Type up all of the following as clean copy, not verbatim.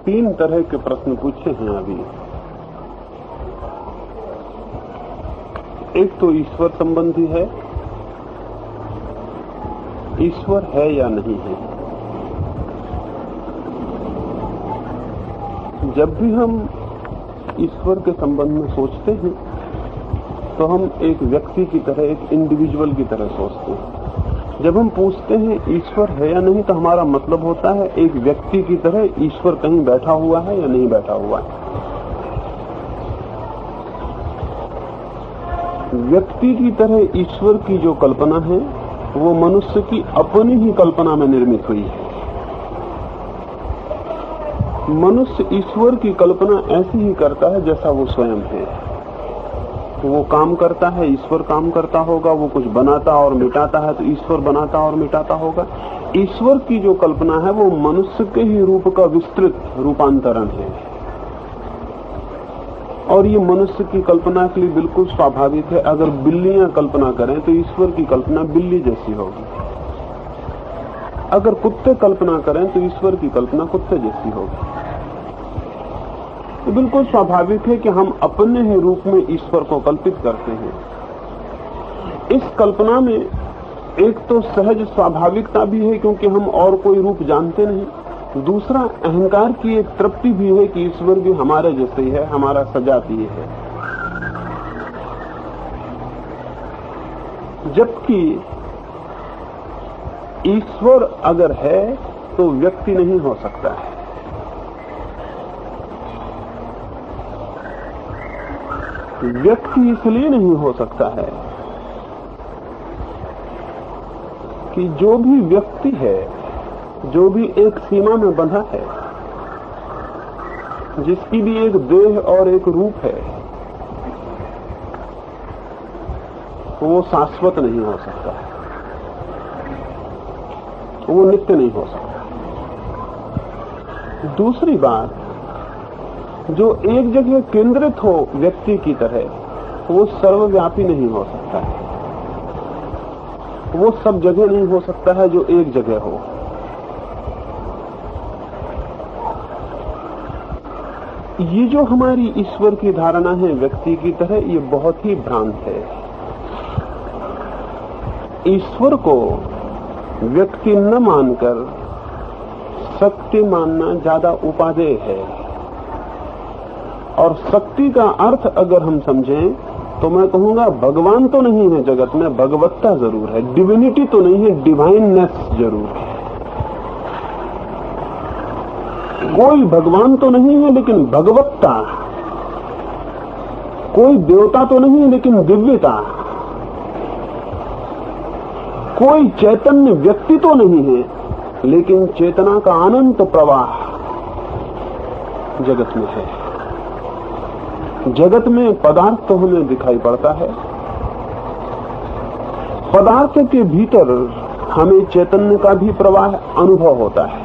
3 तरह के प्रश्न पूछे हैं अभी। एक तो ईश्वर संबंधी है, ईश्वर है या नहीं है। जब भी हम ईश्वर के संबंध में सोचते हैं तो हम एक व्यक्ति की तरह, एक इंडिविजुअल की तरह सोचते हैं। जब हम पूछते हैं ईश्वर है या नहीं तो हमारा मतलब होता है एक व्यक्ति की तरह ईश्वर कहीं बैठा हुआ है या नहीं बैठा हुआ है। व्यक्ति की तरह ईश्वर की जो कल्पना है वो मनुष्य की अपनी ही कल्पना में निर्मित हुई है। मनुष्य ईश्वर की कल्पना ऐसी ही करता है जैसा वो स्वयं है। वो काम करता है, ईश्वर काम करता होगा। वो कुछ बनाता और मिटाता है तो ईश्वर बनाता और मिटाता होगा। ईश्वर की जो कल्पना है वो मनुष्य के ही रूप का विस्तृत रूपांतरण है और ये मनुष्य की कल्पना के लिए बिल्कुल स्वाभाविक है। अगर बिल्लियां कल्पना करें तो ईश्वर की कल्पना बिल्ली जैसी होगी। अगर कुत्ते कल्पना करें तो ईश्वर की कल्पना कुत्ते जैसी होगी। तो बिल्कुल स्वाभाविक है कि हम अपने ही रूप में ईश्वर को कल्पित करते हैं। इस कल्पना में एक तो सहज स्वाभाविकता भी है क्योंकि हम और कोई रूप जानते नहीं। दूसरा, अहंकार की एक तृप्ति भी है कि ईश्वर भी हमारे जैसे ही है, हमारा सजाती है। जबकि ईश्वर अगर है तो व्यक्ति नहीं हो सकता है। व्यक्ति इसलिए नहीं हो सकता है कि जो भी व्यक्ति है, जो भी एक सीमा में बंधा है, जिसकी भी एक देह और एक रूप है, वो शाश्वत नहीं हो सकता है, वो नित्य नहीं हो सकता। दूसरी बात, जो एक जगह केंद्रित हो व्यक्ति की तरह, वो सर्वव्यापी नहीं हो सकता है। वो सब जगह नहीं हो सकता है जो एक जगह हो। ये जो हमारी ईश्वर की धारणा है व्यक्ति की तरह, ये बहुत ही भ्रांत है। ईश्वर को व्यक्ति न मानकर शक्ति मानना ज्यादा उपादेय है। और शक्ति का अर्थ अगर हम समझें तो मैं कहूंगा भगवान तो नहीं है जगत में, भगवत्ता जरूर है। डिविनिटी तो नहीं है, डिवाइननेस जरूर है। कोई भगवान तो नहीं है लेकिन भगवत्ता, कोई देवता तो नहीं है लेकिन दिव्यता, कोई चैतन्य व्यक्ति तो नहीं है लेकिन चेतना का अनंत प्रवाह जगत में है। जगत में पदार्थ तो हमें दिखाई पड़ता है, पदार्थ के भीतर हमें चैतन्य का भी प्रवाह अनुभव होता है।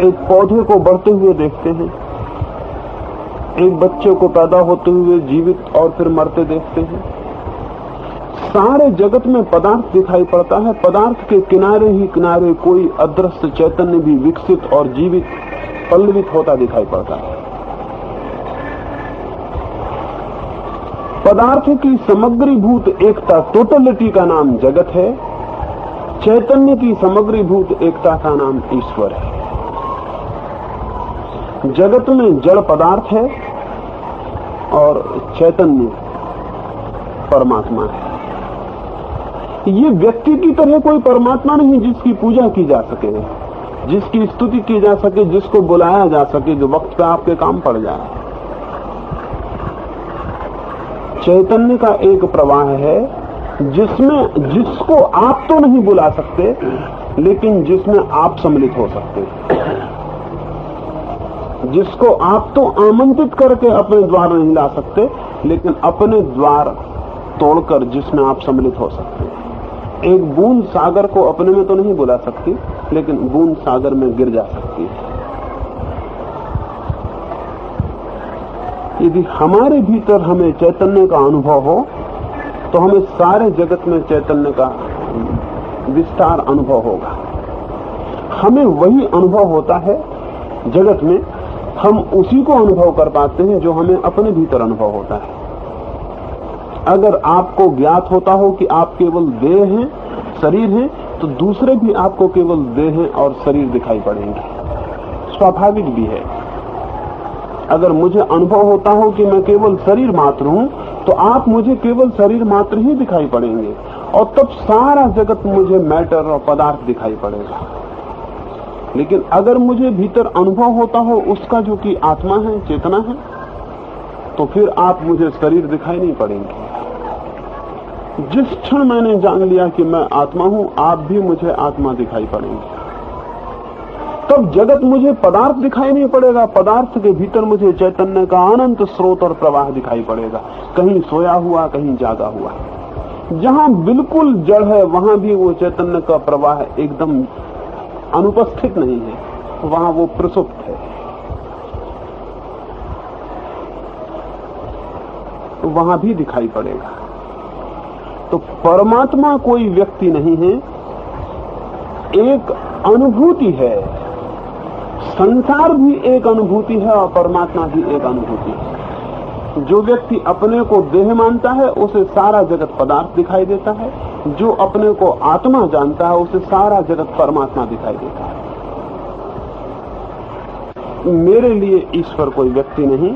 एक पौधे को बढ़ते हुए देखते हैं, एक बच्चे को पैदा होते हुए जीवित और फिर मरते देखते हैं। सारे जगत में पदार्थ दिखाई पड़ता है। पदार्थ के किनारे ही किनारे कोई अदृश्य चैतन्य भी विकसित और जीवित पल्लवित होता दिखाई पड़ता है। पदार्थ की समग्रीभूत एकता, टोटलिटी का नाम जगत है। चैतन्य की समग्रीभूत एकता का नाम ईश्वर है। जगत में जड़ पदार्थ है और चैतन्य परमात्मा है। ये व्यक्ति की तरह कोई परमात्मा नहीं जिसकी पूजा की जा सके, जिसकी स्तुति की जा सके, जिसको बुलाया जा सके, जो वक्त पे आपके काम पड़ जाए। चैतन्य का एक प्रवाह है जिसमें, जिसको आप तो नहीं बुला सकते लेकिन जिसमें आप सम्मिलित हो सकते हैं। जिसको आप तो आमंत्रित करके अपने द्वार नहीं ला सकते लेकिन अपने द्वार तोड़कर जिसमें आप सम्मिलित हो सकते हैं। एक बूंद सागर को अपने में तो नहीं बुला सकती लेकिन बूंद सागर में गिर जा सकती है। यदि हमारे भीतर हमें चैतन्य का अनुभव हो तो हमें सारे जगत में चैतन्य का विस्तार अनुभव होगा। हमें वही अनुभव होता है जगत में हम उसी को अनुभव कर पाते हैं जो हमें अपने भीतर अनुभव होता है। अगर आपको ज्ञात होता हो कि आप केवल देह हैं, शरीर हैं, तो दूसरे भी आपको केवल देह हैं और शरीर दिखाई पड़ेंगे। स्वाभाविक भी है। अगर मुझे अनुभव होता हो कि मैं केवल शरीर मात्र हूं, तो आप मुझे केवल शरीर मात्र ही दिखाई पड़ेंगे, और तब सारा जगत मुझे मैटर और पदार्थ दिखाई पड़ेगा। लेकिन अगर मुझे भीतर अनुभव होता हो उसका जो कि आत्मा है, चेतना है, तो फिर आप मुझे शरीर दिखाई नहीं पड़ेंगे। जिस क्षण मैंने जान लिया कि मैं आत्मा हूं, आप भी मुझे आत्मा दिखाई पड़ेंगे। तब जगत मुझे पदार्थ दिखाई नहीं पड़ेगा, पदार्थ के भीतर मुझे चैतन्य का अनंत स्रोत और प्रवाह दिखाई पड़ेगा, कहीं सोया हुआ, कहीं जागा हुआ। जहां बिल्कुल जड़ है वहां भी वो चैतन्य का प्रवाह एकदम अनुपस्थित नहीं है, वहां वो प्रसुप्त है। तो वहां भी दिखाई पड़ेगा। तो परमात्मा कोई व्यक्ति नहीं है, एक अनुभूति है। संसार भी एक अनुभूति है और परमात्मा भी एक अनुभूति है। जो व्यक्ति अपने को देह मानता है उसे सारा जगत पदार्थ दिखाई देता है, जो अपने को आत्मा जानता है उसे सारा जगत परमात्मा दिखाई देता है। मेरे लिए ईश्वर कोई व्यक्ति नहीं,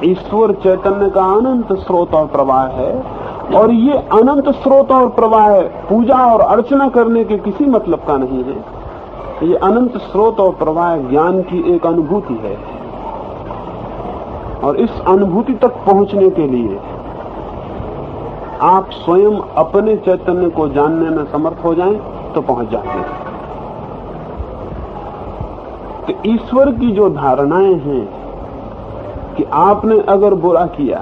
ईश्वर चैतन्य का अनंत स्रोत और प्रवाह है, और ये अनंत स्रोत और प्रवाह पूजा और अर्चना करने के किसी मतलब का नहीं है। ये अनंत स्रोत और प्रवाह ज्ञान की एक अनुभूति है, और इस अनुभूति तक पहुंचने के लिए आप स्वयं अपने चैतन्य को जानने में समर्थ हो जाएं तो पहुंच जाते हैं। तो ईश्वर की जो धारणाएं हैं कि आपने अगर बुरा किया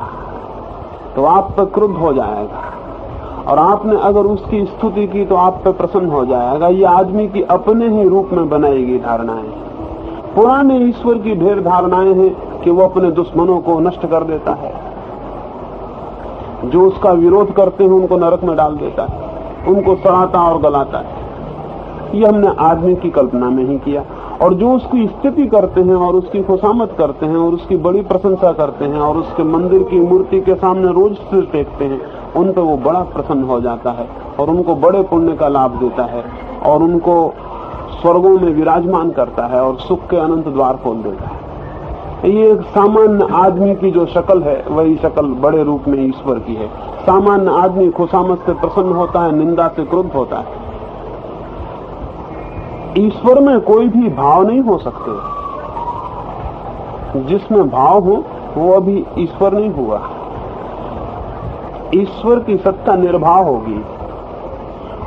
तो आप पर क्रुद्ध हो जाएगा, और आपने अगर उसकी स्तुति की तो आप पर प्रसन्न हो जाएगा, ये आदमी की अपने ही रूप में बनाई गई धारणाएं। पुराने ईश्वर की ढेर धारणाएं हैं कि वो अपने दुश्मनों को नष्ट कर देता है, जो उसका विरोध करते हैं उनको नरक में डाल देता है, उनको सड़ाता और गलाता है। ये हमने आदमी की कल्पना में ही किया, और जो उसकी स्तुति करते हैं और उसकी खुशामद करते हैं और उसकी बड़ी प्रशंसा करते हैं और उसके मंदिर की मूर्ति के सामने रोज सिर टेकते हैं, उन पर वो बड़ा प्रसन्न हो जाता है और उनको बड़े पुण्य का लाभ देता है और उनको स्वर्गों में विराजमान करता है और सुख के अनंत द्वार खोल देता है। ये एक सामान्य आदमी की जो शक्ल है वही शक्ल बड़े रूप में ईश्वर की है। सामान्य आदमी खुशामद से प्रसन्न होता है, निंदा से क्रुद्ध होता है। ईश्वर में कोई भी भाव नहीं हो सकते। जिसमें भाव हो वो अभी ईश्वर नहीं हुआ। ईश्वर की सत्ता निर्भाव होगी,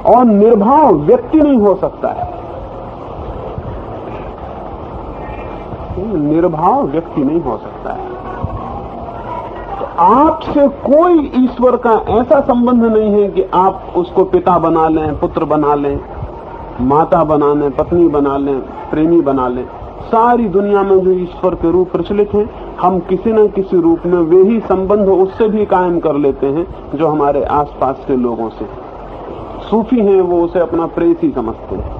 और निर्भाव व्यक्ति नहीं हो सकता है। निर्भाव व्यक्ति नहीं हो सकता है। तो आपसे कोई ईश्वर का ऐसा संबंध नहीं है कि आप उसको पिता बना लें, पुत्र बना लें, माता बना लें, पत्नी बना लें, प्रेमी बना लें। सारी दुनिया में जो ईश्वर के रूप प्रचलित हैं, हम किसी न किसी रूप में वे ही संबंध उससे भी कायम कर लेते हैं जो हमारे आसपास के लोगों से। सूफी हैं वो उसे अपना प्रेसी समझते हैं,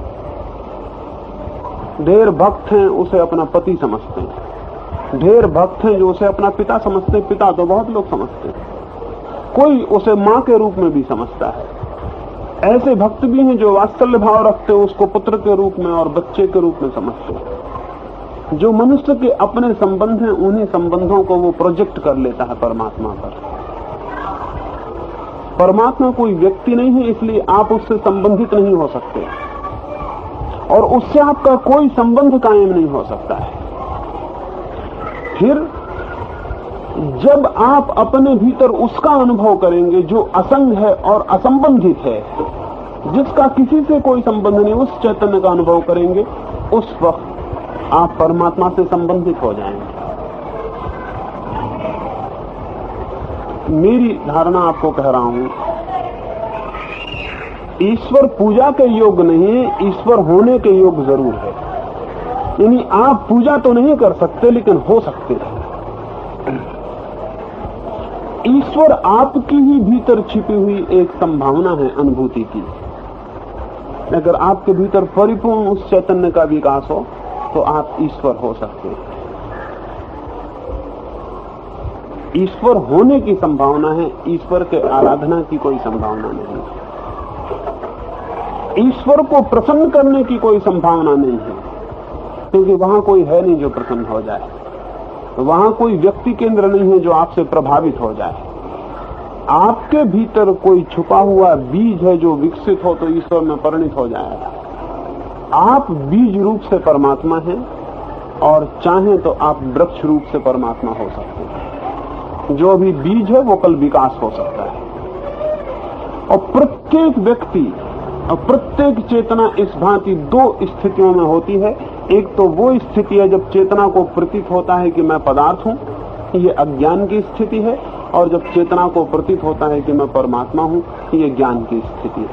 ढेर भक्त हैं उसे अपना पति समझते हैं, ढेर भक्त हैं जो उसे अपना पिता समझते हैं। पिता तो बहुत लोग समझते हैं, कोई उसे मां के रूप में भी समझता है। ऐसे भक्त भी हैं जो वात्सल्य भाव रखते हैं, उसको पुत्र के रूप में और बच्चे के रूप में समझते हैं। जो मनुष्य के अपने संबंध हैं उन्हीं संबंधों को वो प्रोजेक्ट कर लेता है परमात्मा पर। परमात्मा कोई व्यक्ति नहीं है, इसलिए आप उससे संबंधित नहीं हो सकते और उससे आपका कोई संबंध कायम नहीं हो सकता है। फिर जब आप अपने भीतर उसका अनुभव करेंगे जो असंग है और असंबंधित है, जिसका किसी से कोई संबंध नहीं, उस चैतन्य का अनुभव करेंगे, उस वक्त आप परमात्मा से संबंधित हो जाएंगे। मेरी धारणा आपको कह रहा हूं, ईश्वर पूजा के योग्य नहीं है, ईश्वर होने के योग्य जरूर है। यानी आप पूजा तो नहीं कर सकते लेकिन हो सकते हैं। ईश्वर आपकी ही भीतर छिपी हुई एक संभावना है अनुभूति की। अगर आपके भीतर परिपूर्ण उस चैतन्य का विकास हो तो आप ईश्वर हो सकते हैं। ईश्वर होने की संभावना है, ईश्वर के आराधना की कोई संभावना नहीं है। ईश्वर को प्रसन्न करने की कोई संभावना नहीं है, क्योंकि वहां कोई है नहीं जो प्रसन्न हो जाए। वहां कोई व्यक्ति केंद्र नहीं है जो आपसे प्रभावित हो जाए। आपके भीतर कोई छुपा हुआ बीज है जो विकसित हो तो ईश्वर में परिणत हो जाएगा। आप बीज रूप से परमात्मा हैं और चाहें तो आप वृक्ष रूप से परमात्मा हो सकते हैं। जो अभी बीज है वो कल विकास हो सकता है। और प्रत्येक व्यक्ति और प्रत्येक चेतना इस भांति दो स्थितियों में होती है। एक तो वो स्थिति है जब चेतना को प्रतीत होता है कि मैं पदार्थ हूं, ये अज्ञान की स्थिति है। और जब चेतना को प्रतीत होता है कि मैं परमात्मा हूं, ये ज्ञान की स्थिति है।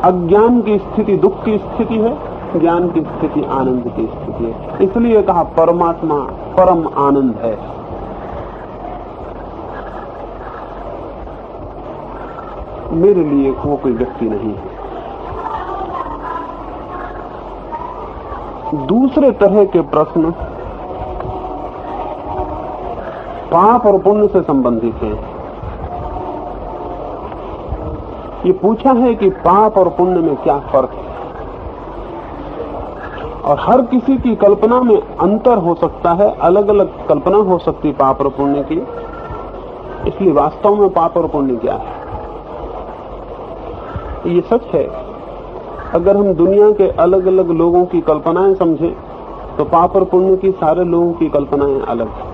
अज्ञान की स्थिति दुख की स्थिति है, ज्ञान की स्थिति आनंद की स्थिति है। इसलिए कहा परमात्मा परम आनंद है। मेरे लिए वो कोई व्यक्ति नहीं है। दूसरे तरह के प्रश्न पाप और पुण्य से संबंधित है। ये पूछा है कि पाप और पुण्य में क्या फर्क है, और हर किसी की कल्पना में अंतर हो सकता है, अलग अलग कल्पना हो सकती है पाप और पुण्य की। इसलिए वास्तव में पाप और पुण्य क्या है? ये सच है, अगर हम दुनिया के अलग अलग लोगों की कल्पनाएं समझें तो पाप और पुण्य की सारे लोगों की कल्पनाएं अलग है।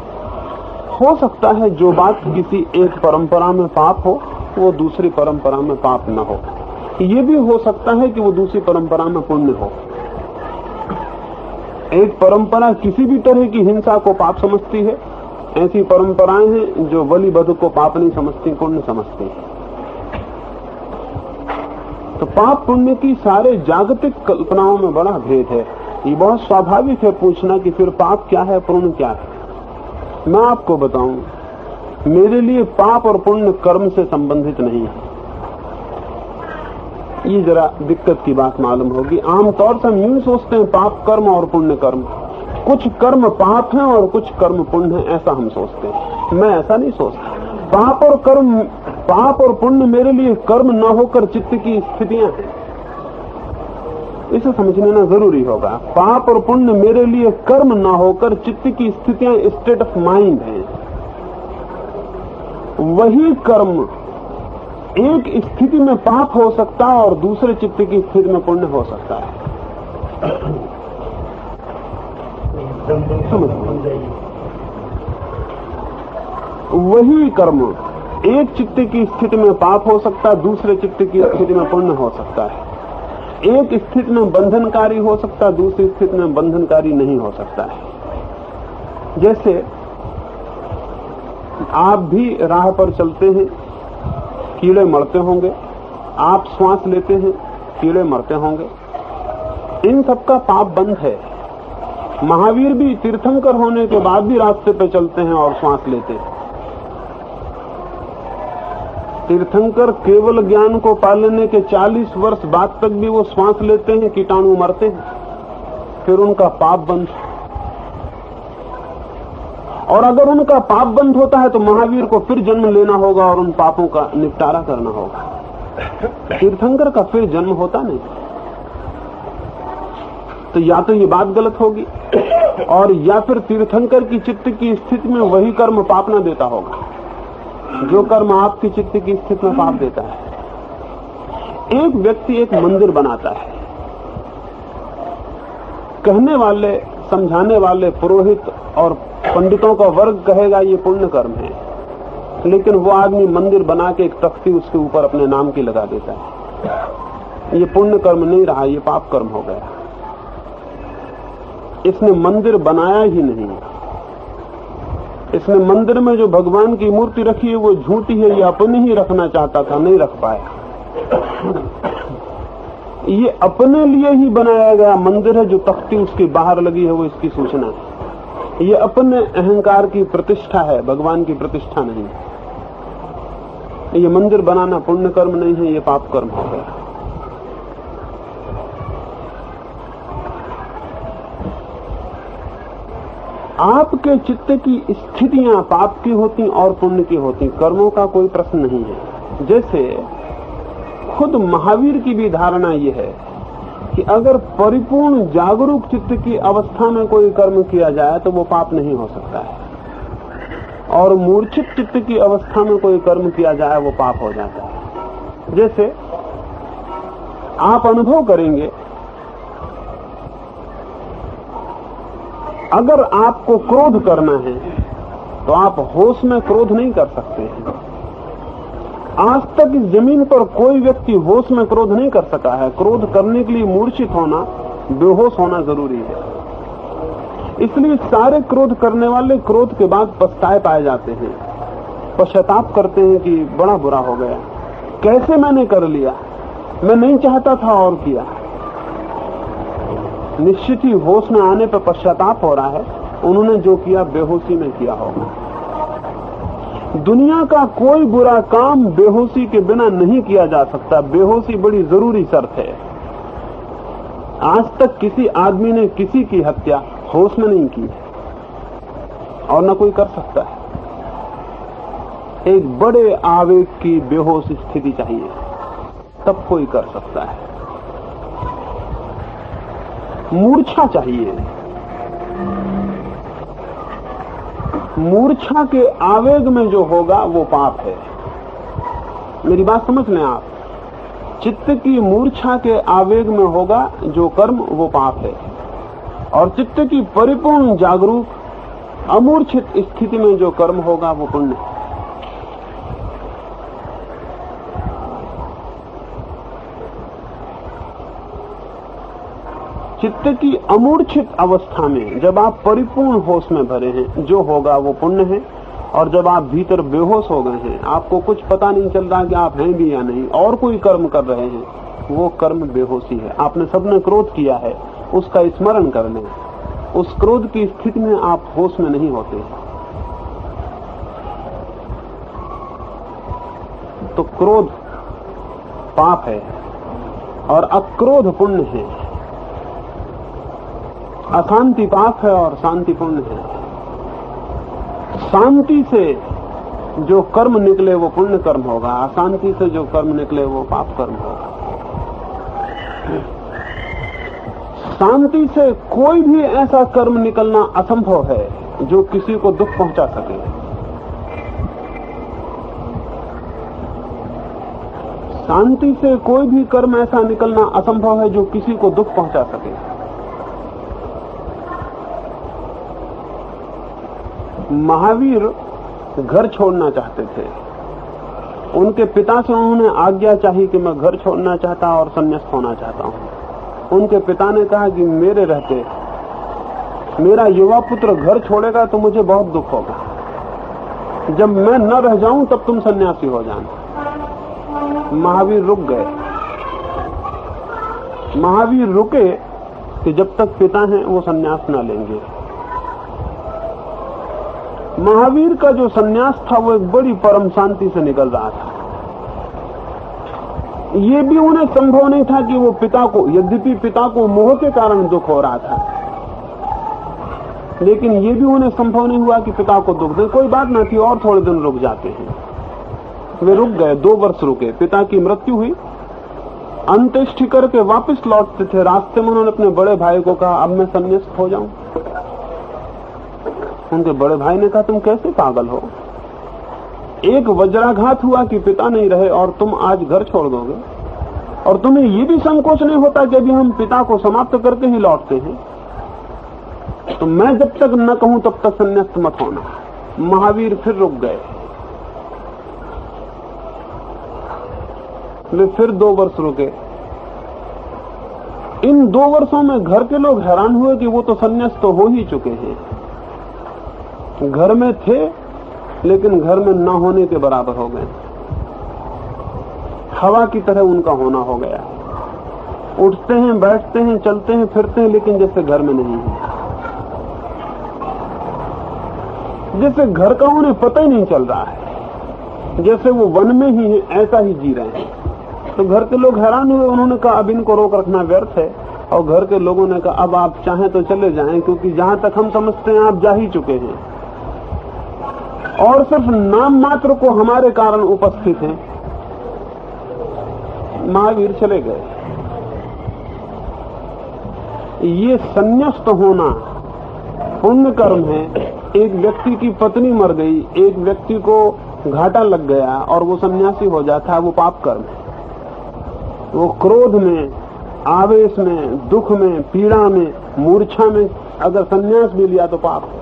हो सकता है जो बात किसी एक परंपरा में पाप हो वो दूसरी परंपरा में पाप न हो। ये भी हो सकता है कि वो दूसरी परंपरा में पुण्य हो। एक परंपरा किसी भी तरह की हिंसा को पाप समझती है, ऐसी परंपराएं हैं जो बलि वध को पाप नहीं समझती, पुण्य समझती हैं। तो पाप पुण्य की सारे जागतिक कल्पनाओं में बड़ा भेद है। ये बहुत स्वाभाविक है पूछना कि फिर पाप क्या है, पुण्य क्या है। मैं आपको बताऊं, मेरे लिए पाप और पुण्य कर्म से संबंधित नहीं है। ये जरा दिक्कत की बात मालूम होगी। आमतौर से हम यूं सोचते हैं पाप कर्म और पुण्य कर्म, कुछ कर्म पाप हैं और कुछ कर्म पुण्य हैं, ऐसा हम सोचते हैं। मैं ऐसा नहीं सोचता। पाप और पुण्य मेरे लिए कर्म न होकर चित्त की स्थितियां हैं, इसे समझना जरूरी होगा। पाप और पुण्य मेरे लिए कर्म न होकर चित्त की स्थितियां, स्टेट ऑफ माइंड है। वही कर्म एक स्थिति में पाप हो सकता है और दूसरे चित्त की स्थिति में पुण्य हो सकता है। वही कर्म एक चित्त की स्थिति में पाप हो सकता है, दूसरे चित्त की स्थिति में पुण्य हो सकता है। एक स्थिति में बंधनकारी हो सकता है, दूसरी स्थिति में बंधनकारी नहीं हो सकता है। जैसे आप भी राह पर चलते हैं, कीड़े मरते होंगे, आप श्वास लेते हैं, कीड़े मरते होंगे। इन सबका पाप बंध है। महावीर भी तीर्थंकर होने के बाद भी रास्ते पे चलते हैं और श्वास लेते हैं। तीर्थंकर केवल ज्ञान को पा लेने के 40 वर्ष बाद तक भी वो श्वास लेते हैं, कीटाणु मरते हैं, फिर उनका पाप बंद। और अगर उनका पाप बंद होता है तो महावीर को फिर जन्म लेना होगा और उन पापों का निपटारा करना होगा। तीर्थंकर का फिर जन्म होता नहीं। तो या तो ये बात गलत होगी, और या फिर तीर्थंकर की चित्त की स्थिति में वही कर्म पाप न देता होगा जो कर्म आपकी चित्त की स्थिति में पाप देता है। एक व्यक्ति एक मंदिर बनाता है, कहने वाले, समझाने वाले पुरोहित और पंडितों का वर्ग कहेगा ये पुण्य कर्म है, लेकिन वो आदमी मंदिर बना के एक तख्ती उसके ऊपर अपने नाम की लगा देता है। ये पुण्य कर्म नहीं रहा, ये पाप कर्म हो गया। इसने मंदिर बनाया ही नहीं। इसने मंदिर में जो भगवान की मूर्ति रखी है वो झूठी है, ये अपनी ही रखना चाहता था, नहीं रख पाया। ये अपने लिए ही बनाया गया मंदिर है, जो तख्ती उसके बाहर लगी है वो इसकी सूचना है। ये अपने अहंकार की प्रतिष्ठा है, भगवान की प्रतिष्ठा नहीं। ये मंदिर बनाना पुण्य कर्म नहीं है, ये पाप कर्म हो गया। आपके चित्त की स्थितियां पाप की होती और पुण्य की होती, कर्मों का कोई प्रश्न नहीं है। जैसे खुद महावीर की भी धारणा यह है कि अगर परिपूर्ण जागरूक चित्त की अवस्था में कोई कर्म किया जाए तो वो पाप नहीं हो सकता है, और मूर्छित चित्त की अवस्था में कोई कर्म किया जाए वो पाप हो जाता है। जैसे आप अनुभव करेंगे, अगर आपको क्रोध करना है तो आप होश में क्रोध नहीं कर सकते हैं। आज तक इस जमीन पर कोई व्यक्ति होश में क्रोध नहीं कर सका है। क्रोध करने के लिए मूर्छित होना, बेहोश होना जरूरी है। इसलिए सारे क्रोध करने वाले क्रोध के बाद पछताए पाए जाते हैं, पश्चाताप करते हैं कि बड़ा बुरा हो गया, कैसे मैंने कर लिया, मैं नहीं चाहता था और किया। निश्चित ही होश में आने पर पश्चाताप हो रहा है, उन्होंने जो किया बेहोशी में किया होगा। दुनिया का कोई बुरा काम बेहोशी के बिना नहीं किया जा सकता। बेहोशी बड़ी जरूरी शर्त है। आज तक किसी आदमी ने किसी की हत्या होश में नहीं की और न कोई कर सकता है। एक बड़े आवेग की बेहोश स्थिति चाहिए, तब कोई कर सकता है। मूर्छा चाहिए। मूर्छा के आवेग में जो होगा वो पाप है। मेरी बात समझ लें आप। चित्त की मूर्छा के आवेग में होगा जो कर्म वो पाप है, और चित्त की परिपूर्ण जागरूक अमूर्छित स्थिति में जो कर्म होगा वो पुण्य है। चित्त की अमूर्छित अवस्था में जब आप परिपूर्ण होश में भरे हैं, जो होगा वो पुण्य है। और जब आप भीतर बेहोश हो गए हैं, आपको कुछ पता नहीं चल रहा कि आप हैं भी या नहीं, और कोई कर्म कर रहे हैं, वो कर्म बेहोशी है। आपने सबने क्रोध किया है, उसका स्मरण कर लें। उस क्रोध की स्थिति में आप होश में नहीं होते। तो क्रोध पाप है और अक्रोध पुण्य है। अशांति पाप है और शांति पुण्य है। शांति से जो कर्म निकले वो पुण्य कर्म होगा, अशांति से जो कर्म निकले वो पाप कर्म होगा। शांति से कोई भी ऐसा कर्म निकलना असंभव है जो किसी को दुख पहुंचा सके। शांति से कोई भी कर्म ऐसा निकलना असंभव है जो किसी को दुख पहुंचा सके। महावीर घर छोड़ना चाहते थे। उनके पिता से उन्होंने आज्ञा चाही कि मैं घर छोड़ना चाहता और संन्यास्त होना चाहता हूं। उनके पिता ने कहा कि मेरे रहते मेरा युवा पुत्र घर छोड़ेगा तो मुझे बहुत दुख होगा। जब मैं न रह जाऊं तब तुम सन्यासी हो जाना। महावीर रुक गए। महावीर रुके कि जब तक पिता हैं वो सन्यास न लेंगे। महावीर का जो सन्यास था वो एक बड़ी परम शांति से निकल रहा था। ये भी उन्हें संभव नहीं था कि वो पिता को, यद्यपि पिता को मोह के कारण दुख हो रहा था, लेकिन ये भी उन्हें संभव नहीं हुआ कि पिता को दुख दे। कोई बात ना थी, और थोड़े दिन रुक जाते हैं। वे रुक गए, 2 वर्ष रुके। पिता की मृत्यु हुई, अंत्येष्टि करके वापस लौटते थे। रास्ते में उन्होंने अपने बड़े भाई को कहा, अब मैं संन्यास्त हो जाऊं। उनके बड़े भाई ने कहा, तुम कैसे पागल हो? एक वज्राघात हुआ कि पिता नहीं रहे और तुम आज घर छोड़ दोगे, और तुम्हें ये भी संकोच नहीं होता कि अभी हम पिता को समाप्त करके ही लौटते हैं। तो मैं जब तक न कहूं तब तक संन्यास्त मत होना। महावीर फिर रुक गए। वे फिर 2 वर्ष रुके। इन 2 वर्षों में घर के लोग हैरान हुए कि वो तो संन्यास्त तो हो ही चुके हैं। घर में थे लेकिन घर में न होने के बराबर हो गए। हवा की तरह उनका होना हो गया। उठते हैं, बैठते हैं, चलते हैं, फिरते हैं, लेकिन जैसे घर में नहीं है। जैसे घर का उन्हें पता ही नहीं चल रहा है, जैसे वो वन में ही है, ऐसा ही जी रहे हैं। तो घर के लोग हैरान हुए। उन्होंने कहा, अब इनको रोक रखना व्यर्थ है, और घर के लोगों ने कहा अब आप चाहें तो चले जाएं, क्योंकि जहां तक हम समझते हैं आप जा ही चुके हैं और सिर्फ नाम मात्र को हमारे कारण उपस्थित हैं। महावीर चले गए। ये संन्यास्त होना पुण्य कर्म है। एक व्यक्ति की पत्नी मर गई, एक व्यक्ति को घाटा लग गया और वो सन्यासी हो जाता है, वो पाप कर्म है। वो क्रोध में, आवेश में, दुख में, पीड़ा में, मूर्छा में अगर सन्यास भी लिया तो पाप है।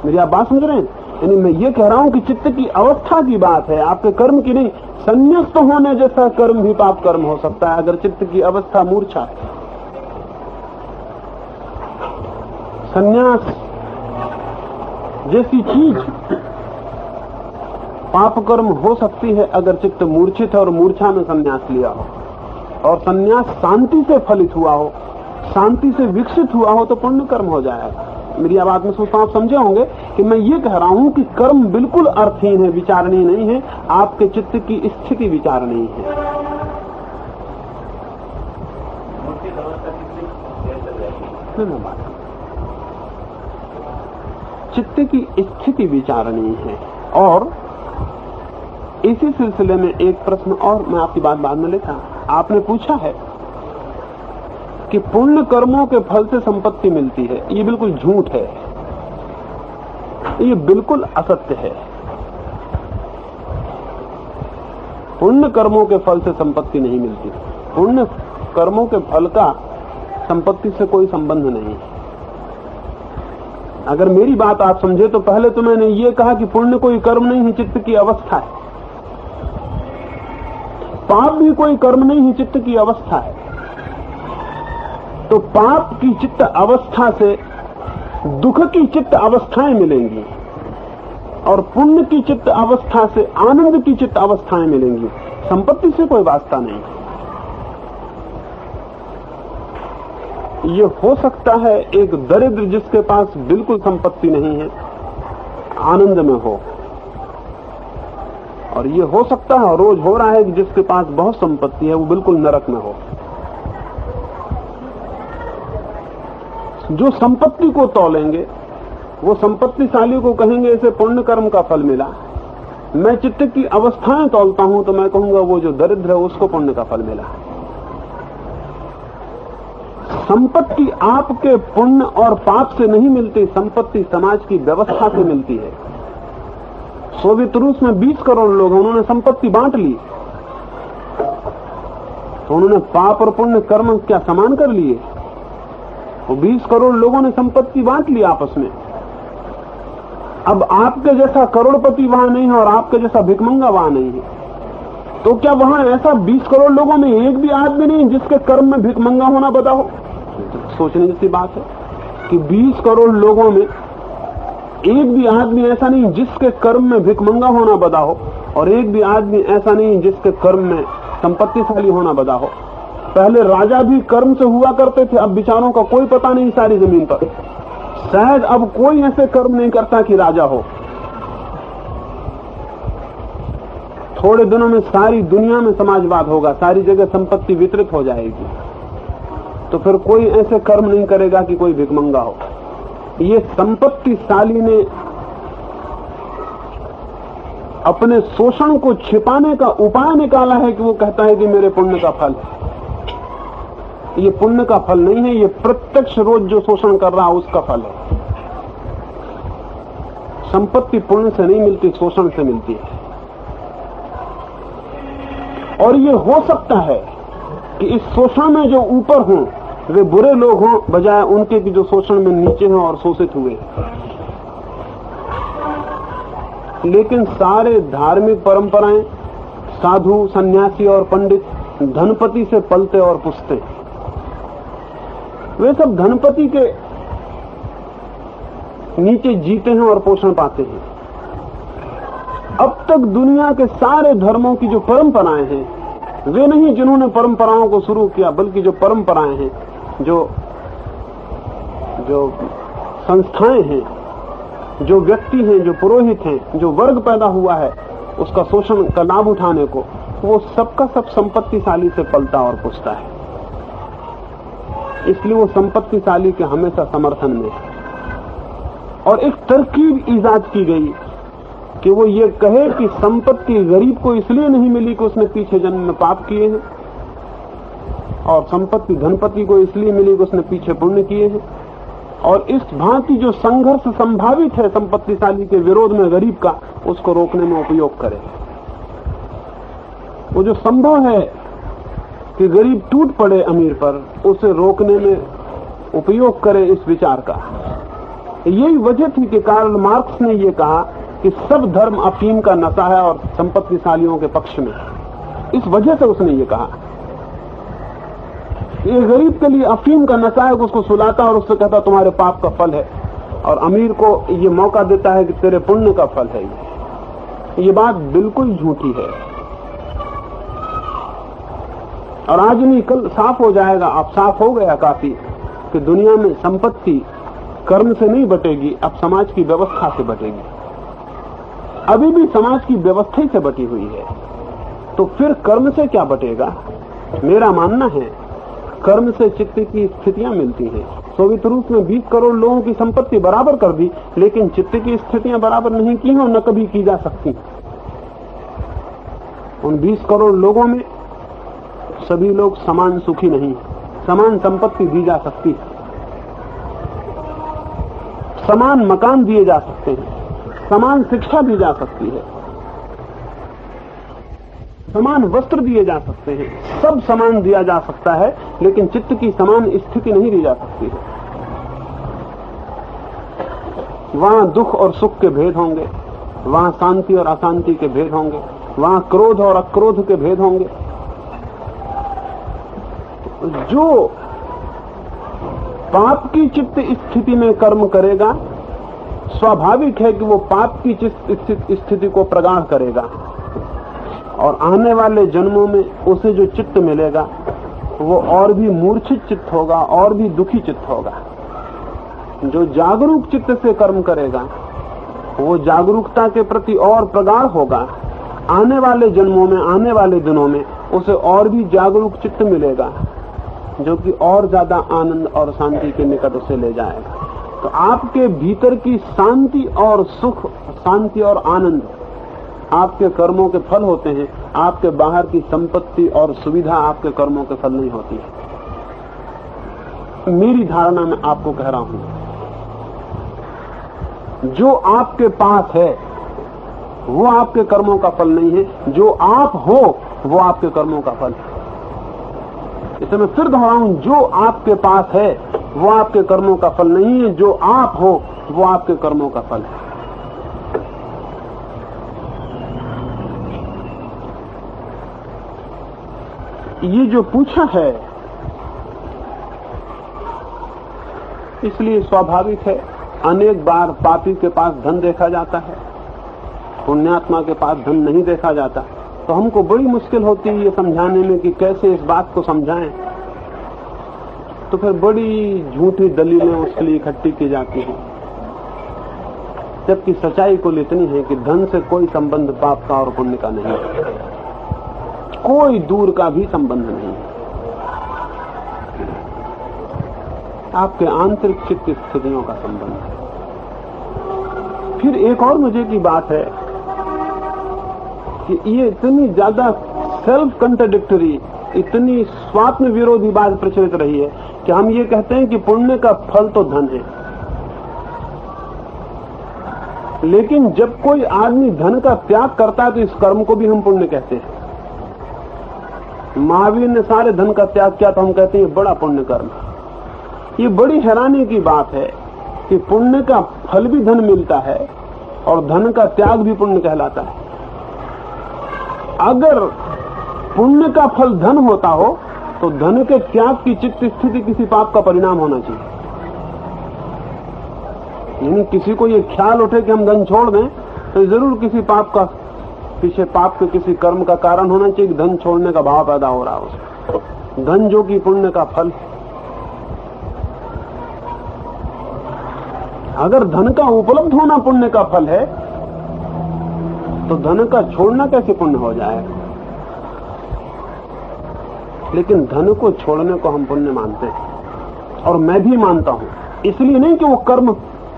मेरी आप बात समझ रहे हैं? यानी मैं ये कह रहा हूं कि चित्त की अवस्था की बात है, आपके कर्म की नहीं। संन्यास्त होने जैसा कर्म भी पाप कर्म हो सकता है अगर चित्त की अवस्था मूर्छा है। संन्यास जैसी चीज पाप कर्म हो सकती है अगर चित्त मूर्छित है और मूर्छा में संन्यास लिया हो, और संन्यास शांति से फलित हुआ हो, शांति से विकसित हुआ हो तो पुण्य कर्म हो जाएगा। मेरी बात में सोचता हूं आप समझे होंगे कि मैं ये कह रहा हूं कि कर्म बिल्कुल अर्थहीन है, विचारणीय नहीं है। आपके चित्त की स्थिति विचारणीय है। चित्त की स्थिति विचारणीय है। और इसी सिलसिले में एक प्रश्न और मैं आपकी बात बाद में लेता। आपने पूछा है कि पुण्य कर्मों के फल से संपत्ति मिलती है। ये बिल्कुल झूठ है, ये बिल्कुल असत्य है। पुण्य कर्मों के फल से संपत्ति नहीं मिलती। पुण्य कर्मों के फल का संपत्ति से कोई संबंध नहीं है। अगर मेरी बात आप समझे तो पहले तो मैंने ये कहा कि पुण्य कोई कर्म नहीं है, चित्त की अवस्था है। पाप भी कोई कर्म नहीं है, चित्त की अवस्था है। तो पाप की चित्त अवस्था से दुख की चित्त अवस्थाएं मिलेंगी और पुण्य की चित्त अवस्था से आनंद की चित्त अवस्थाएं मिलेंगी। संपत्ति से कोई वास्ता नहीं। ये हो सकता है एक दरिद्र जिसके पास बिल्कुल संपत्ति नहीं है आनंद में हो, और ये हो सकता है रोज हो रहा है कि जिसके पास बहुत संपत्ति है वो बिल्कुल नरक में हो। जो संपत्ति को तौलेंगे वो संपत्तिशाली को कहेंगे इसे पुण्य कर्म का फल मिला। मैं चित्त की अवस्थाएं तौलता हूं तो मैं कहूंगा वो जो दरिद्र है उसको पुण्य का फल मिला। संपत्ति आपके पुण्य और पाप से नहीं मिलती, संपत्ति समाज की व्यवस्था से मिलती है। सोवियत रूस में 20 करोड़ लोग हैं, उन्होंने संपत्ति बांट ली तो उन्होंने पाप और पुण्य कर्म क्या समान कर लिए? वो 20 करोड़ लोगों ने संपत्ति बांट ली आपस में। अब आपके जैसा करोड़पति वहां नहीं है और आपके जैसा भिखमंगा वहां नहीं है, तो क्या वहां ऐसा 20 करोड़ लोगों में एक भी आदमी नहीं जिसके कर्म में भिखमंगा होना बता हो? सोचने जैसी बात है कि 20 करोड़ लोगों में एक भी आदमी ऐसा नहीं जिसके कर्म में भिखमंगा होना बता हो, और एक भी आदमी ऐसा नहीं जिसके कर्म में संपत्तिशाली होना बता हो। पहले राजा भी कर्म से हुआ करते थे, अब बेचारों का कोई पता नहीं सारी जमीन पर। शायद अब कोई ऐसे कर्म नहीं करता कि राजा हो। थोड़े दिनों में सारी दुनिया में समाजवाद होगा, सारी जगह संपत्ति वितरित हो जाएगी, तो फिर कोई ऐसे कर्म नहीं करेगा कि कोई भिखमंगा हो। ये संपत्तिशाली ने अपने शोषण को छिपाने का उपाय निकाला है कि वो कहता है कि मेरे पुण्य का फल। ये पुण्य का फल नहीं है, ये प्रत्यक्ष रोज जो शोषण कर रहा है उसका फल है। संपत्ति पुण्य से नहीं मिलती, शोषण से मिलती है। और ये हो सकता है कि इस शोषण में जो ऊपर हों वे बुरे लोग हों, बजाय उनके कि जो शोषण में नीचे हैं और शोषित हुए। लेकिन सारे धार्मिक परंपराएं, साधु, सन्यासी और पंडित धनपति से पलते और पुसते। वे सब धनपति के नीचे जीते हैं और पोषण पाते हैं। अब तक दुनिया के सारे धर्मों की जो परंपराएं हैं वे नहीं जिन्होंने परंपराओं को शुरू किया, बल्कि जो परंपराएं हैं, जो संस्थाएं हैं, जो व्यक्ति हैं, जो पुरोहित हैं, जो वर्ग पैदा हुआ है उसका शोषण का लाभ उठाने को, वो सबका सब संपत्तिशाली से पलता और पुछता है। इसलिए वो संपत्तिशाली के हमेशा समर्थन में है। और एक तरकीब ईजाद की गई कि वो ये कहे कि संपत्ति गरीब को इसलिए नहीं मिली कि उसने पीछे जन्म में पाप किए हैं, और संपत्ति धनपति को इसलिए मिली कि उसने पीछे पुण्य किए हैं। और इस भांति जो संघर्ष संभावित है संपत्तिशाली के विरोध में गरीब का, उसको रोकने में उपयोग करे। वो जो संभव है कि गरीब टूट पड़े अमीर पर, उसे रोकने में उपयोग करे इस विचार का। यही वजह थी कि कार्ल मार्क्स ने यह कहा कि सब धर्म अफीम का नशा है और संपत्तिशालियों के पक्ष में। इस वजह से उसने ये कहा, ये गरीब के लिए अफीम का नशा है, उसको सुलाता और उससे कहता तुम्हारे पाप का फल है, और अमीर को ये मौका देता है कि तेरे पुण्य का फल है। ये बात बिल्कुल झूठी है, और आज नहीं कल साफ हो जाएगा। अब साफ हो गया काफी कि दुनिया में संपत्ति कर्म से नहीं बटेगी, अब समाज की व्यवस्था से बटेगी। अभी भी समाज की व्यवस्था से बटी हुई है, तो फिर कर्म से क्या बटेगा? मेरा मानना है कर्म से चित्त की स्थितियां मिलती हैं। सोवियत रूस में 20 करोड़ लोगों की संपत्ति बराबर कर दी, लेकिन चित्त की स्थितियां बराबर नहीं की हैं और न कभी की जा सकती। उन 20 करोड़ लोगों में सभी लोग समान सुखी नहीं, समान संपत्ति दी जा सकती, समान मकान दिए जा सकते हैं, समान शिक्षा दी जा सकती है, समान वस्त्र दिए जा सकते हैं, सब समान दिया जा सकता है, लेकिन चित्त की समान स्थिति नहीं दी जा सकती है। वहां दुख और सुख के भेद होंगे, वहां शांति और अशांति के भेद होंगे, वहां क्रोध और अक्रोध के भेद होंगे। जो पाप की चित्त स्थिति में कर्म करेगा, स्वाभाविक है कि वो पाप की चित्त स्थिति को प्रगाढ़ करेगा, और आने वाले जन्मों में उसे जो चित्त मिलेगा वो और भी मूर्छित चित्त होगा, और भी दुखी चित्त होगा। जो जागरूक चित्त से कर्म करेगा वो जागरूकता के प्रति और प्रगाढ़ होगा। आने वाले जन्मों में, आने वाले दिनों में उसे और भी जागरूक चित्त मिलेगा, जो कि और ज्यादा आनंद और शांति के निकट उसे ले जाएगा। तो आपके भीतर की शांति और सुख, शांति और आनंद आपके कर्मों के फल होते हैं। आपके बाहर की संपत्ति और सुविधा आपके कर्मों के फल नहीं होती है। मेरी धारणा में आपको कह रहा हूं, जो आपके पास है वो आपके कर्मों का फल नहीं है, जो आप हो वो आपके कर्मों का फल है। इसे मैं फिर दोहराऊं, जो आपके पास है वो आपके कर्मों का फल नहीं है, जो आप हो वो आपके कर्मों का फल है। ये जो पूछा है, इसलिए स्वाभाविक है अनेक बार पापी के पास धन देखा जाता है, पुण्यात्मा के पास धन नहीं देखा जाता। तो हमको बड़ी मुश्किल होती है ये समझाने में कि कैसे इस बात को समझाएं। तो फिर बड़ी झूठी दलीलें उसके लिए इकट्ठी की जाती हैं, जबकि सच्चाई कुल इतनी है कि धन से कोई संबंध पाप का और पुण्य का नहीं है, कोई दूर का भी संबंध नहीं है। आपके आंतरिक चित्त स्थितियों का संबंध है। फिर एक और मजे की बात है कि ये इतनी ज्यादा सेल्फ कंट्राडिक्टरी, इतनी स्वात्म विरोधी बात प्रचलित रही है कि हम ये कहते हैं कि पुण्य का फल तो धन है, लेकिन जब कोई आदमी धन का त्याग करता है तो इस कर्म को भी हम पुण्य कहते हैं। महावीर ने सारे धन का त्याग किया तो हम कहते हैं बड़ा पुण्य कर्म। ये बड़ी हैरानी की बात है कि पुण्य का फल भी धन मिलता है और धन का त्याग भी पुण्य कहलाता है। अगर पुण्य का फल धन होता हो तो धन के त्याग की चित्त स्थिति किसी पाप का परिणाम होना चाहिए। यानी किसी को ये ख्याल उठे कि हम धन छोड़ दें तो जरूर किसी पाप का, पीछे पाप के किसी कर्म का कारण होना चाहिए कि धन छोड़ने का भाव पैदा हो रहा है उसको। धन जो कि पुण्य का फल, अगर धन का उपलब्ध होना पुण्य का फल है तो धन का छोड़ना कैसे पुण्य हो जाएगा? लेकिन धन को छोड़ने को हम पुण्य मानते हैं। और मैं भी मानता हूं, इसलिए नहीं कि वो कर्म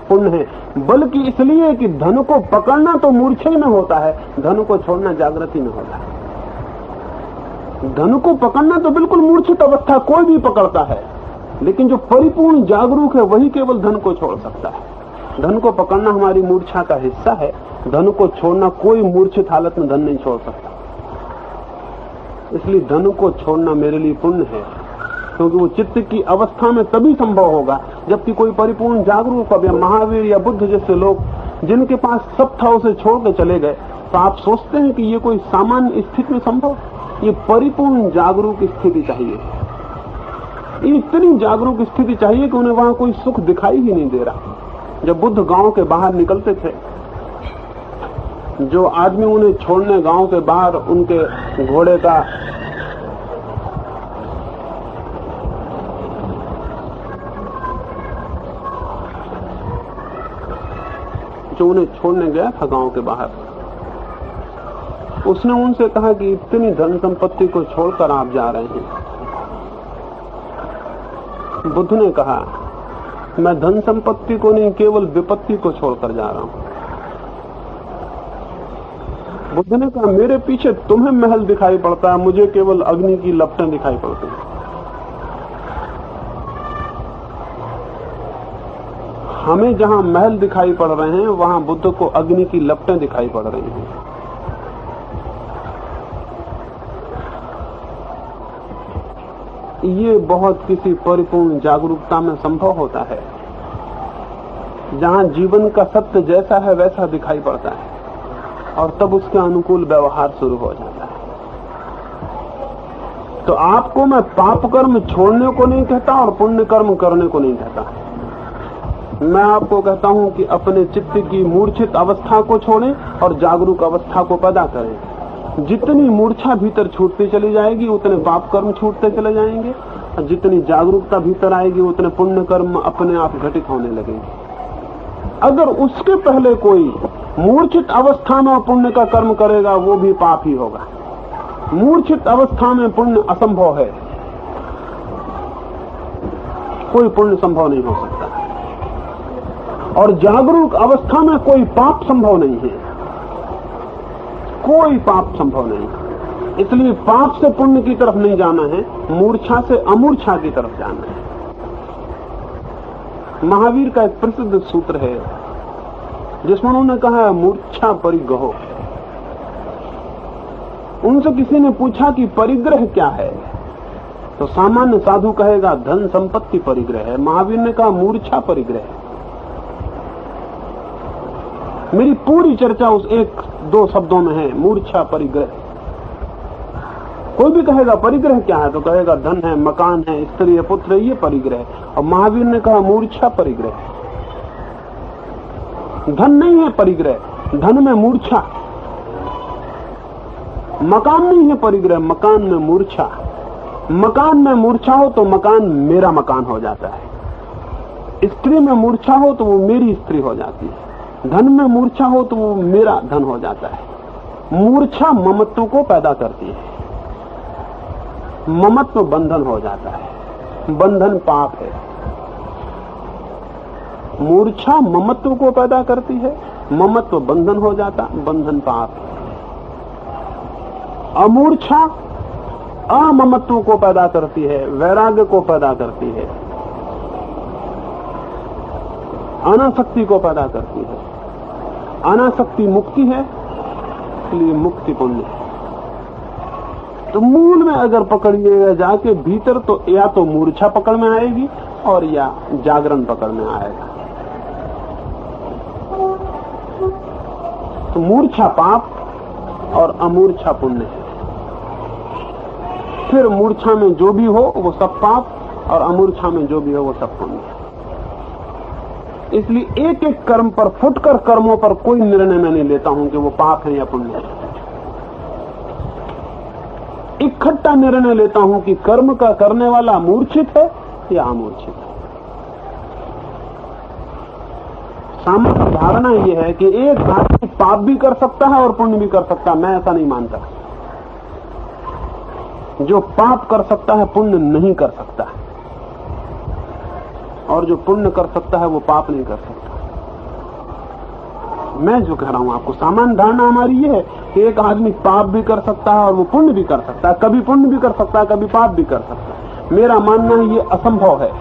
पुण्य है, बल्कि इसलिए कि धन को पकड़ना तो मूर्छा में होता है, धन को छोड़ना जागृति में होता है। धन को पकड़ना तो बिल्कुल मूर्छित अवस्था कोई भी पकड़ता है, लेकिन जो परिपूर्ण जागरूक है वही केवल धन को छोड़ सकता है। धन को पकड़ना हमारी मूर्छा का हिस्सा है, धन को छोड़ना कोई मूर्छित हालत में धन नहीं छोड़ सकता। इसलिए धन को छोड़ना मेरे लिए पुण्य है, क्योंकि वो चित्त की अवस्था में तभी संभव होगा जबकि कोई परिपूर्ण जागरूक हो, या महावीर या बुद्ध जैसे लोग जिनके पास सब था उसे छोड़ के चले गए। तो आप सोचते हैं कि ये कोई सामान्य स्थिति में संभव? ये परिपूर्ण जागरूक स्थिति चाहिए, ये इतनी जागरूक स्थिति चाहिए कि उन्हें वहां कोई सुख दिखाई ही नहीं दे रहा। जब बुद्ध गांव के बाहर निकलते थे, जो आदमी उन्हें छोड़ने गांव के बाहर उनके घोड़े का जो उन्हें छोड़ने गया था गांव के बाहर, उसने उनसे कहा कि इतनी धन संपत्ति को छोड़कर आप जा रहे हैं। बुद्ध ने कहा, मैं धन संपत्ति को नहीं, केवल विपत्ति को छोड़कर जा रहा हूं। बुद्ध ने कहा, मेरे पीछे तुम्हें महल दिखाई पड़ता है, मुझे केवल अग्नि की लपटें दिखाई पड़ती हैं। हमें जहां महल दिखाई पड़ रहे हैं वहां बुद्ध को अग्नि की लपटें दिखाई पड़ रही हैं। ये बहुत किसी परिपूर्ण जागरूकता में संभव होता है, जहां जीवन का सत्य जैसा है वैसा दिखाई पड़ता है और तब उसके अनुकूल व्यवहार शुरू हो जाता है। तो आपको मैं पाप कर्म छोड़ने को नहीं कहता और पुण्य कर्म करने को नहीं कहता। मैं आपको कहता हूं कि अपने चित्त की मूर्छित अवस्था को छोड़ें और जागरूक अवस्था को पैदा करें। जितनी मूर्छा भीतर छूटती चली जाएगी उतने पाप कर्म छूटते चले जाएंगे, और जितनी जागरूकता भीतर आएगी उतने पुण्य कर्म अपने आप घटित होने लगेंगे। अगर उसके पहले कोई मूर्छित अवस्था में पुण्य का कर्म करेगा वो भी पाप ही होगा। मूर्छित अवस्था में पुण्य असंभव है, कोई पुण्य संभव नहीं हो सकता, और जागरूक अवस्था में कोई पाप संभव नहीं है, कोई पाप संभव नहीं। इसलिए पाप से पुण्य की तरफ नहीं जाना है, मूर्छा से अमूर्छा की तरफ जाना है। महावीर का एक प्रसिद्ध सूत्र है जिसमें उन्होंने कहा, मूर्छा परिग्रहो। उनसे किसी ने पूछा कि परिग्रह क्या है, तो सामान्य साधु कहेगा धन संपत्ति परिग्रह है। महावीर ने कहा मूर्छा परिग्रह है। मेरी पूरी चर्चा उस एक दो शब्दों में है, मूर्छा परिग्रह। कोई भी कहेगा परिग्रह क्या है तो कहेगा धन है, मकान है, स्त्री है, पुत्र है, ये परिग्रह है। और महावीर ने कहा मूर्छा परिग्रह। धन नहीं है परिग्रह, धन में मूर्छा। मकान नहीं है परिग्रह, मकान में मूर्छा। मकान में मूर्छा हो तो मकान मेरा मकान हो जाता है, स्त्री में मूर्छा हो तो वो मेरी स्त्री हो जाती है, धन में मूर्छा हो तो वो मेरा धन हो जाता है। मूर्छा ममत्व को पैदा करती है, ममत्व बंधन हो जाता है, बंधन पाप है। मूर्छा ममत्व को पैदा करती है, ममत्व बंधन हो जाता, बंधन पाप है। अमूर्छा अममत्व को पैदा करती है, वैराग्य को पैदा करती है, अनासक्ति को पैदा करती है। अनासक्ति मुक्ति है, इसलिए मुक्ति पुण्य है। तो मूल में अगर पकड़िएगा जाके भीतर, तो या तो मूर्छा पकड़ में आएगी और या जागरण पकड़ में आएगा। तो मूर्छा पाप और अमूर्छा पुण्य है। फिर मूर्छा में जो भी हो वो सब पाप, और अमूर्छा में जो भी हो वो सब पुण्य है। इसलिए एक एक कर्म पर, फुटकर कर्मों पर कोई निर्णय मैं नहीं लेता हूं कि वो पाप है या पुण्य है। इकट्ठा निर्णय लेता हूं कि कर्म का करने वाला मूर्छित है या अमूर्छित है। सामान्य धारणा यह है कि एक आदमी पाप भी कर सकता है और पुण्य भी कर सकता है। मैं ऐसा नहीं मानता। जो पाप कर सकता है पुण्य नहीं कर सकता। और जो पुण्य कर सकता है वो पाप नहीं कर सकता। मैं जो कह रहा हूं आपको, सामान्य धारणा हमारी ये है कि एक आदमी पाप भी कर सकता है और वो पुण्य भी कर सकता है, कभी पुण्य भी कर सकता है, कभी पाप भी कर सकता है। मेरा मानना है ये असंभव है।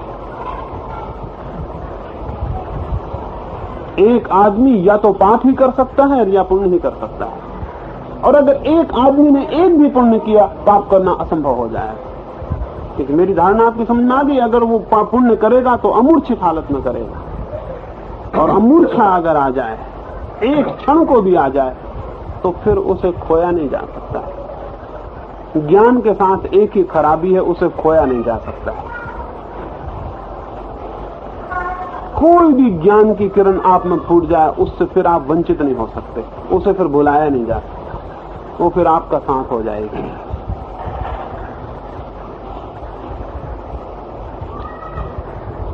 एक आदमी या तो पाप ही कर सकता है या पुण्य ही कर सकता है, और अगर एक आदमी ने एक भी पुण्य किया, पाप करना असंभव हो जाएगा। क्योंकि मेरी धारणा आपकी समझ में आ गई, अगर वो पुण्य करेगा तो अमूर्छित हालत में करेगा, और अमूर्छा अगर आ जाए, एक क्षण को भी आ जाए, तो फिर उसे खोया नहीं जा सकता। ज्ञान के साथ एक ही खराबी है, उसे खोया नहीं जा सकता। कोई भी ज्ञान की किरण आप में फूट जाए, उससे फिर आप वंचित नहीं हो सकते, उसे फिर भुलाया नहीं जा सकता, वो फिर आपका साथ हो जाएगी।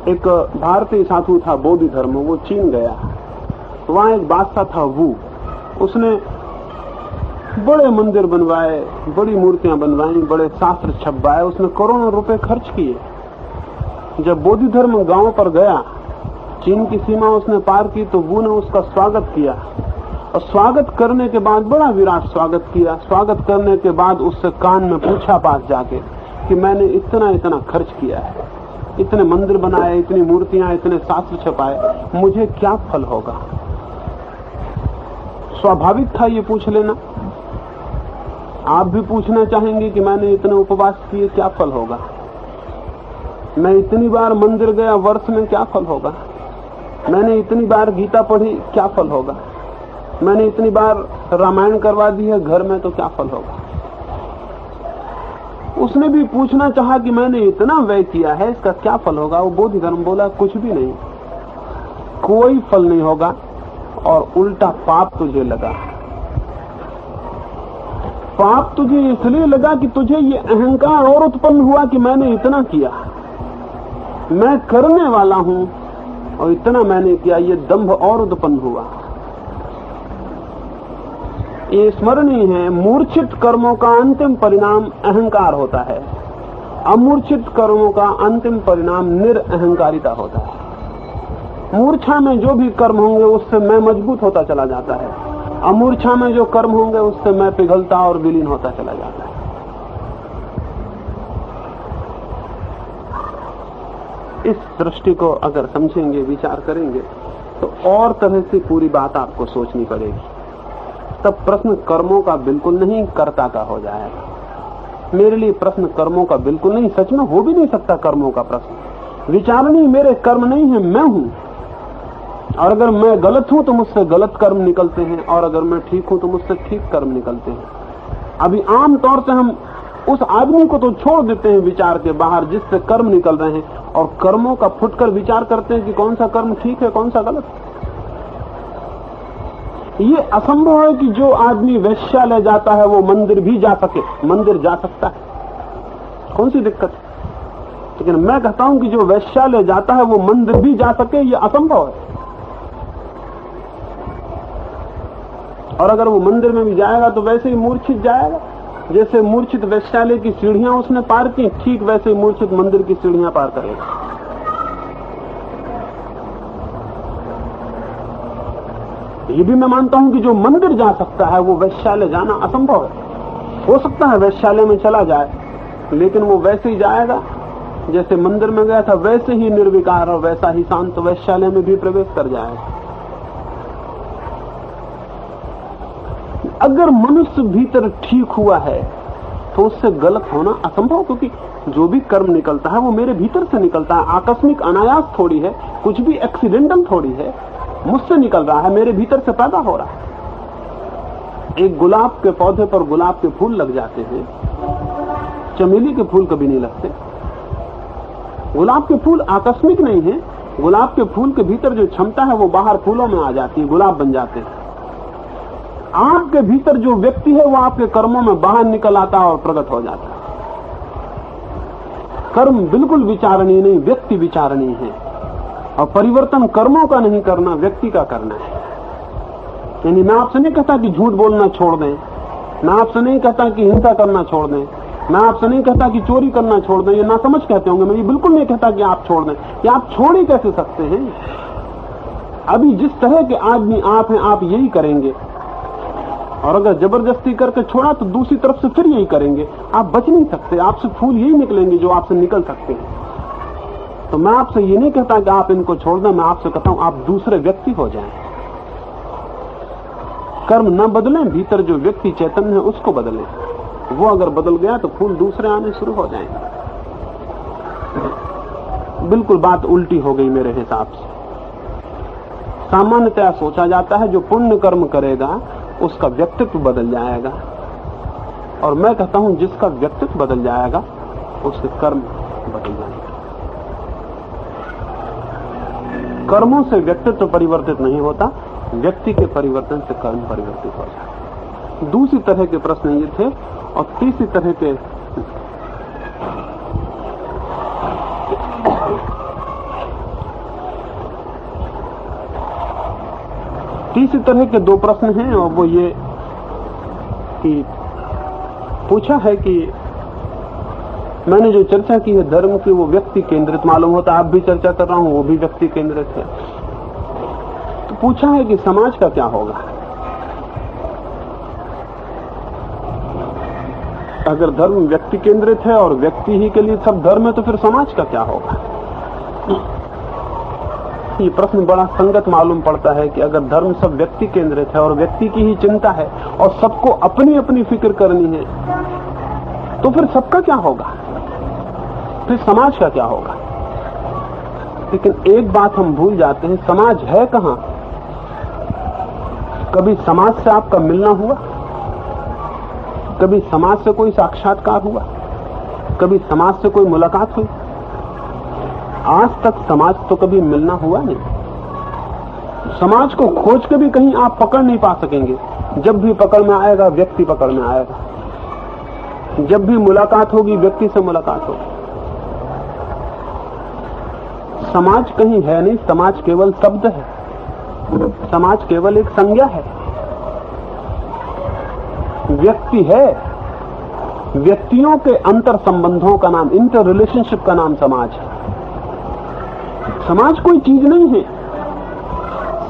एक भारतीय साधु था बोधि धर्म, वो चीन गया। वहां एक बादशाह था वू, उसने बड़े मंदिर बनवाए, बड़ी मूर्तियां बनवाई, बड़े शास्त्र छपवाए, उसने करोड़ों रुपए खर्च किए। जब बोधि धर्म गांव पर गया, चीन की सीमा उसने पार की, तो वू ने उसका स्वागत किया, और स्वागत करने के बाद बड़ा विराट स्वागत किया। स्वागत करने के बाद उससे कान में पूछा पास जाके कि मैंने इतना इतना खर्च किया है, इतने मंदिर बनाए, इतनी मूर्तियां, इतने शास्त्र छपाए, मुझे क्या फल होगा? स्वाभाविक था ये पूछ लेना। आप भी पूछना चाहेंगे कि मैंने इतने उपवास किए, क्या फल होगा? मैं इतनी बार मंदिर गया, वर्ष में क्या फल होगा? मैंने इतनी बार गीता पढ़ी, क्या फल होगा? मैंने इतनी बार रामायण करवा दी है घर में, तो क्या फल होगा? उसने भी पूछना चाहा कि मैंने इतना व्यय किया है, इसका क्या फल होगा? वो बोधि धर्म बोला, कुछ भी नहीं, कोई फल नहीं होगा, और उल्टा पाप तुझे लगा। पाप तुझे इसलिए लगा कि तुझे ये अहंकार और उत्पन्न हुआ कि मैंने इतना किया, मैं करने वाला हूं, और इतना मैंने किया, ये दंभ और उत्पन्न हुआ। ये स्मरणीय है, मूर्छित कर्मों का अंतिम परिणाम अहंकार होता है, अमूर्छित कर्मों का अंतिम परिणाम निरअहंकारिता होता है। मूर्छा में जो भी कर्म होंगे उससे मैं मजबूत होता चला जाता है, अमूर्छा में जो कर्म होंगे उससे मैं पिघलता और विलीन होता चला जाता है। इस दृष्टि को अगर समझेंगे, विचार करेंगे, तो और तरह से पूरी बात आपको सोचनी पड़ेगी। तब प्रश्न कर्मों का बिल्कुल नहीं, कर्ता का हो जाएगा। मेरे लिए प्रश्न कर्मों का बिल्कुल नहीं, सच में हो भी नहीं सकता कर्मों का प्रश्न। विचारणी मेरे कर्म नहीं है, मैं हूं, और अगर मैं गलत हूं तो मुझसे गलत कर्म निकलते हैं, और अगर मैं ठीक हूं तो मुझसे ठीक कर्म निकलते हैं। अभी आम तौर से हम उस आदमी को तो छोड़ देते हैं विचार के बाहर जिससे कर्म निकल रहे हैं, और कर्मों का फुटकर विचार करते हैं कि कौन सा कर्म ठीक है, कौन सा गलत। ये असंभव है कि जो आदमी वेश्यालय जाता है वो मंदिर भी जा सके। मंदिर जा सकता है, कौन सी दिक्कत है? लेकिन मैं कहता हूं कि जो वेश्यालय जाता है वो मंदिर भी जा सके, ये असंभव है। और अगर वो मंदिर में भी जाएगा तो वैसे ही मूर्छित जाएगा। जैसे मूर्छित वेश्यालय की सीढ़ियां उसने पार की, ठीक वैसे ही मूर्छित मंदिर की सीढ़ियां पार करेगा। ये भी मैं मानता हूं कि जो मंदिर जा सकता है वो वेश्यालय जाना असंभव है। हो सकता है वेश्यालय में चला जाए, लेकिन वो वैसे ही जाएगा जैसे मंदिर में गया था, वैसे ही निर्विकार और वैसा ही शांत वेश्यालय में भी प्रवेश कर जाएगा। अगर मनुष्य भीतर ठीक हुआ है तो उससे गलत होना असंभव, क्योंकि जो भी कर्म निकलता है वो मेरे भीतर से निकलता है। आकस्मिक अनायास थोड़ी है, कुछ भी एक्सीडेंटल थोड़ी है, मुझसे निकल रहा है, मेरे भीतर से पैदा हो रहा है। एक गुलाब के पौधे पर गुलाब के फूल लग जाते हैं, चमेली के फूल कभी नहीं लगते। गुलाब के फूल आकस्मिक नहीं है, गुलाब के फूल के भीतर जो क्षमता है वो बाहर फूलों में आ जाती है, गुलाब बन जाते हैं। आपके भीतर जो व्यक्ति है वो आपके कर्मों में बाहर निकल आता है और प्रकट हो जाता है। कर्म बिल्कुल विचारणीय नहीं, व्यक्ति विचारणीय है, और परिवर्तन कर्मों का नहीं करना, व्यक्ति का करना है। यानी मैं आपसे नहीं कहता कि झूठ बोलना छोड़ दें, मैं आपसे नहीं कहता कि हिंसा करना छोड़ दें, मैं आपसे नहीं कहता कि चोरी करना छोड़ दें, ये ना समझ कहते होंगे। मैं ये बिल्कुल नहीं कहता कि आप छोड़ दें, या आप छोड़ ही कैसे सकते हैं? अभी जिस तरह के आदमी आप हैं, आप यही करेंगे, और अगर जबरदस्ती करके छोड़ा तो दूसरी तरफ से फिर यही करेंगे। आप बच नहीं सकते, आपसे फूल यही निकलेंगे जो आपसे निकल सकते हैं। तो मैं आपसे ये नहीं कहता कि आप इनको छोड़ दें, मैं आपसे कहता हूं आप दूसरे व्यक्ति हो जाएं। कर्म न बदलें, भीतर जो व्यक्ति चैतन्य है उसको बदलें। वो अगर बदल गया तो फूल दूसरे आने शुरू हो जाएंगे। बिल्कुल बात उल्टी हो गई मेरे हिसाब से। सामान्यतया सोचा जाता है जो पुण्य कर्म करेगा उसका व्यक्तित्व बदल जाएगा, और मैं कहता हूं जिसका व्यक्तित्व बदल जाएगा उसके कर्म बदल जाएंगे। कर्मों से व्यक्तित्व परिवर्तित नहीं होता, व्यक्ति के परिवर्तन से कर्म परिवर्तित हो जाता। दूसरी तरह के प्रश्न ये थे, और तीसरी तरह के दो प्रश्न हैं, और वो ये कि पूछा है कि मैंने जो चर्चा की है धर्म की वो व्यक्ति केंद्रित मालूम होता, आप भी चर्चा कर रहा हूं वो भी व्यक्ति केंद्रित है। तो पूछा है कि समाज का क्या होगा? अगर धर्म व्यक्ति केंद्रित है और व्यक्ति ही के लिए सब धर्म है तो फिर समाज का क्या होगा? ये प्रश्न बड़ा संगत मालूम पड़ता है कि अगर धर्म सब व्यक्ति केंद्रित है और व्यक्ति की ही चिंता है और सबको अपनी अपनी फिक्र करनी है तो फिर सबका क्या होगा? फिर समाज का क्या होगा? लेकिन एक बात हम भूल जाते हैं, समाज है कहां? कभी समाज से आपका मिलना हुआ? कभी समाज से कोई साक्षात्कार हुआ? कभी समाज से कोई मुलाकात हुई? आज तक समाज तो कभी मिलना हुआ नहीं। समाज को खोज के भी कहीं आप पकड़ नहीं पा सकेंगे। जब भी पकड़ में आएगा व्यक्ति पकड़ में आएगा, जब भी मुलाकात होगी व्यक्ति से मुलाकात होगी। समाज कहीं है नहीं, समाज केवल शब्द है, समाज केवल एक संज्ञा है। व्यक्ति है, व्यक्तियों के अंतर संबंधों का नाम, इंटर रिलेशनशिप का नाम समाज है। समाज कोई चीज नहीं है,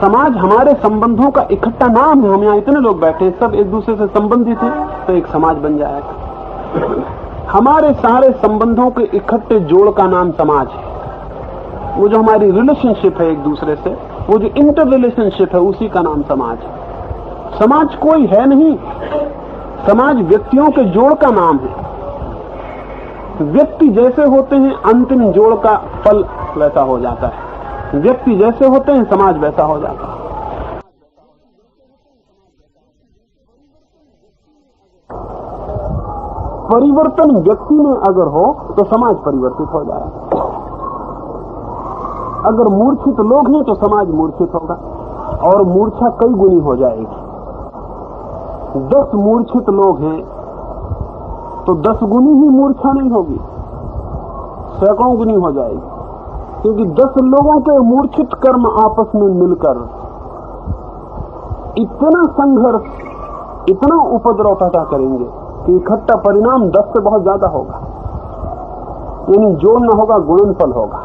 समाज हमारे संबंधों का इकट्ठा नाम है। हम यहाँ इतने लोग बैठे हैं, सब एक दूसरे से संबंधित हैं तो एक समाज बन जाएगा। हमारे सारे संबंधों के इकट्ठे जोड़ का नाम समाज है। वो जो हमारी रिलेशनशिप है एक दूसरे से, वो जो इंटर रिलेशनशिप है उसी का नाम समाज है। समाज कोई है नहीं, समाज व्यक्तियों के जोड़ का नाम है। व्यक्ति जैसे होते हैं अंतिम जोड़ का फल वैसा हो जाता है। व्यक्ति जैसे होते हैं समाज वैसा हो जाता है। परिवर्तन व्यक्ति में अगर हो तो समाज परिवर्तित हो जाएगा। अगर मूर्छित लोग हैं तो समाज मूर्छित होगा और मूर्छा कई गुनी हो जाएगी। 10 मूर्छित लोग हैं तो 10 गुनी ही मूर्छा नहीं होगी, सैकड़ों गुनी हो जाएगी। क्योंकि 10 लोगों के मूर्छित कर्म आपस में मिलकर इतना संघर्ष, इतना उपद्रव पैदा करेंगे कि इकट्ठा परिणाम 10 से बहुत ज्यादा होगा। यानी जोड़ न होगा, गुणनफल होगा।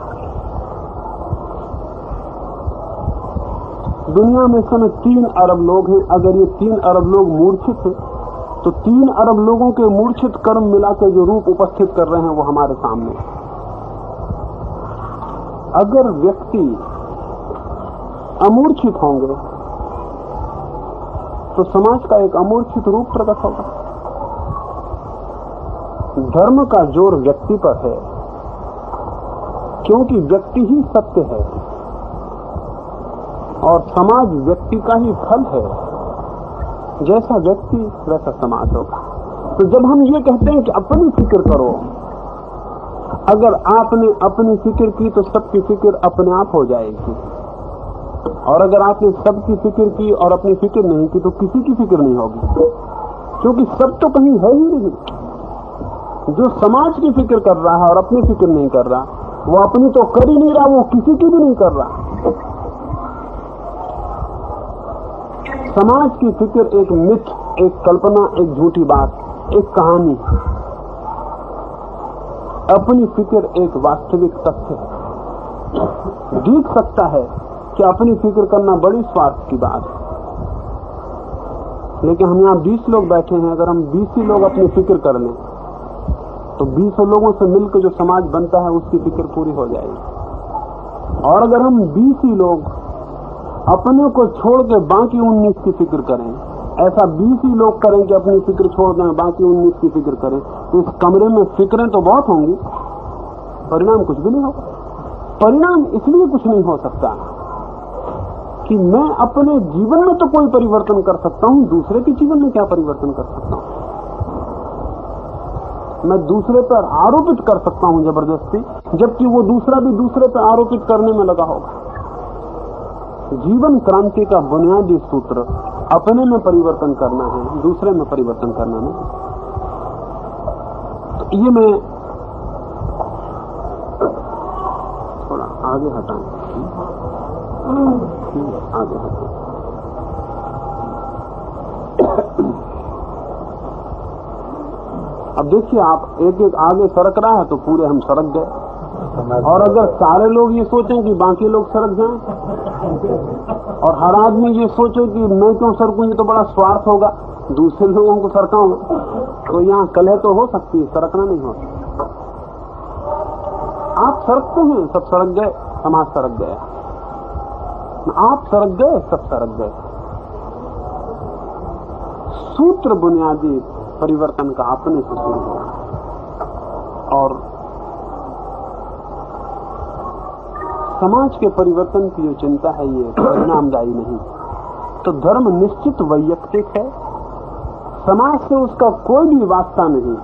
दुनिया में इस समय 3 अरब लोग हैं। अगर ये 3 अरब लोग मूर्छित हैं तो 3 अरब लोगों के मूर्छित कर्म मिलाकर जो रूप उपस्थित कर रहे हैं वो हमारे सामने है। अगर व्यक्ति अमूर्छित होंगे तो समाज का एक अमूर्छित रूप प्रकट होगा। धर्म का जोर व्यक्ति पर है क्योंकि व्यक्ति ही सत्य है और समाज व्यक्ति का ही फल है। जैसा व्यक्ति वैसा समाज होगा। तो जब हम ये कहते हैं कि अपनी फिक्र करो, अगर आपने अपनी फिक्र की तो सबकी फिक्र अपने आप हो जाएगी, और अगर आपने सबकी फिक्र की और अपनी फिक्र नहीं की तो किसी की फिक्र नहीं होगी, क्योंकि सब तो कहीं है ही नहीं। जो समाज की फिक्र कर रहा है और अपनी फिक्र नहीं कर रहा, वो अपनी तो कर ही नहीं रहा, वो किसी की भी नहीं कर रहा। समाज की फिक्र एक मिथ, एक कल्पना, एक झूठी बात, एक कहानी। अपनी फिक्र एक वास्तविक तथ्य है। दिख सकता है कि अपनी फिक्र करना बड़ी स्वार्थ की बात है, लेकिन हम यहाँ 20 लोग बैठे हैं, अगर हम 20 ही लोग अपनी फिक्र कर लें तो 20 लोगों से मिलकर जो समाज बनता है उसकी फिक्र पूरी हो जाएगी। और अगर हम 20 ही लोग अपने को छोड़ के बाकी 19 की फिक्र करें, ऐसा 20 ही लोग करें कि अपनी फिक्र छोड़ दें, बाकी 19 की फिक्र करें, तो इस कमरे में फिक्रें तो बहुत होंगी, परिणाम कुछ भी नहीं होगा। परिणाम इसलिए कुछ नहीं हो सकता कि मैं अपने जीवन में तो कोई परिवर्तन कर सकता हूं, दूसरे के जीवन में क्या परिवर्तन कर सकता हूं? मैं दूसरे पर आरोपित कर सकता हूं जबरदस्ती, जबकि वो दूसरा भी दूसरे पर आरोपित करने में लगा होगा। जीवन क्रांति का बुनियादी सूत्र अपने में परिवर्तन करना है, दूसरे में परिवर्तन करना नहीं। तो ये मैं थोड़ा आगे हटाएं, आगे हटाएं। अब देखिए, आप एक एक आगे सरक रहा है तो पूरे हम सरक गए। और अगर सारे लोग ये सोचें कि बाकी लोग सरक जाएं, और हर आदमी ये सोचे कि मैं क्यों सरकूं, ये तो बड़ा स्वार्थ होगा, दूसरे लोगों को सरकाऊं, तो यहाँ कलह तो हो सकती है, सरकना नहीं हो सकता। आप सरकते हैं, सब सरक गए, समाज सरक गया। आप सरक गए, सब सरक गए। सूत्र बुनियादी परिवर्तन का अपने से शुरू होगा। और समाज के परिवर्तन की जो चिंता है ये परिणामदायी नहीं। तो धर्म निश्चित वैयक्तिक है, समाज से उसका कोई भी वास्ता नहीं।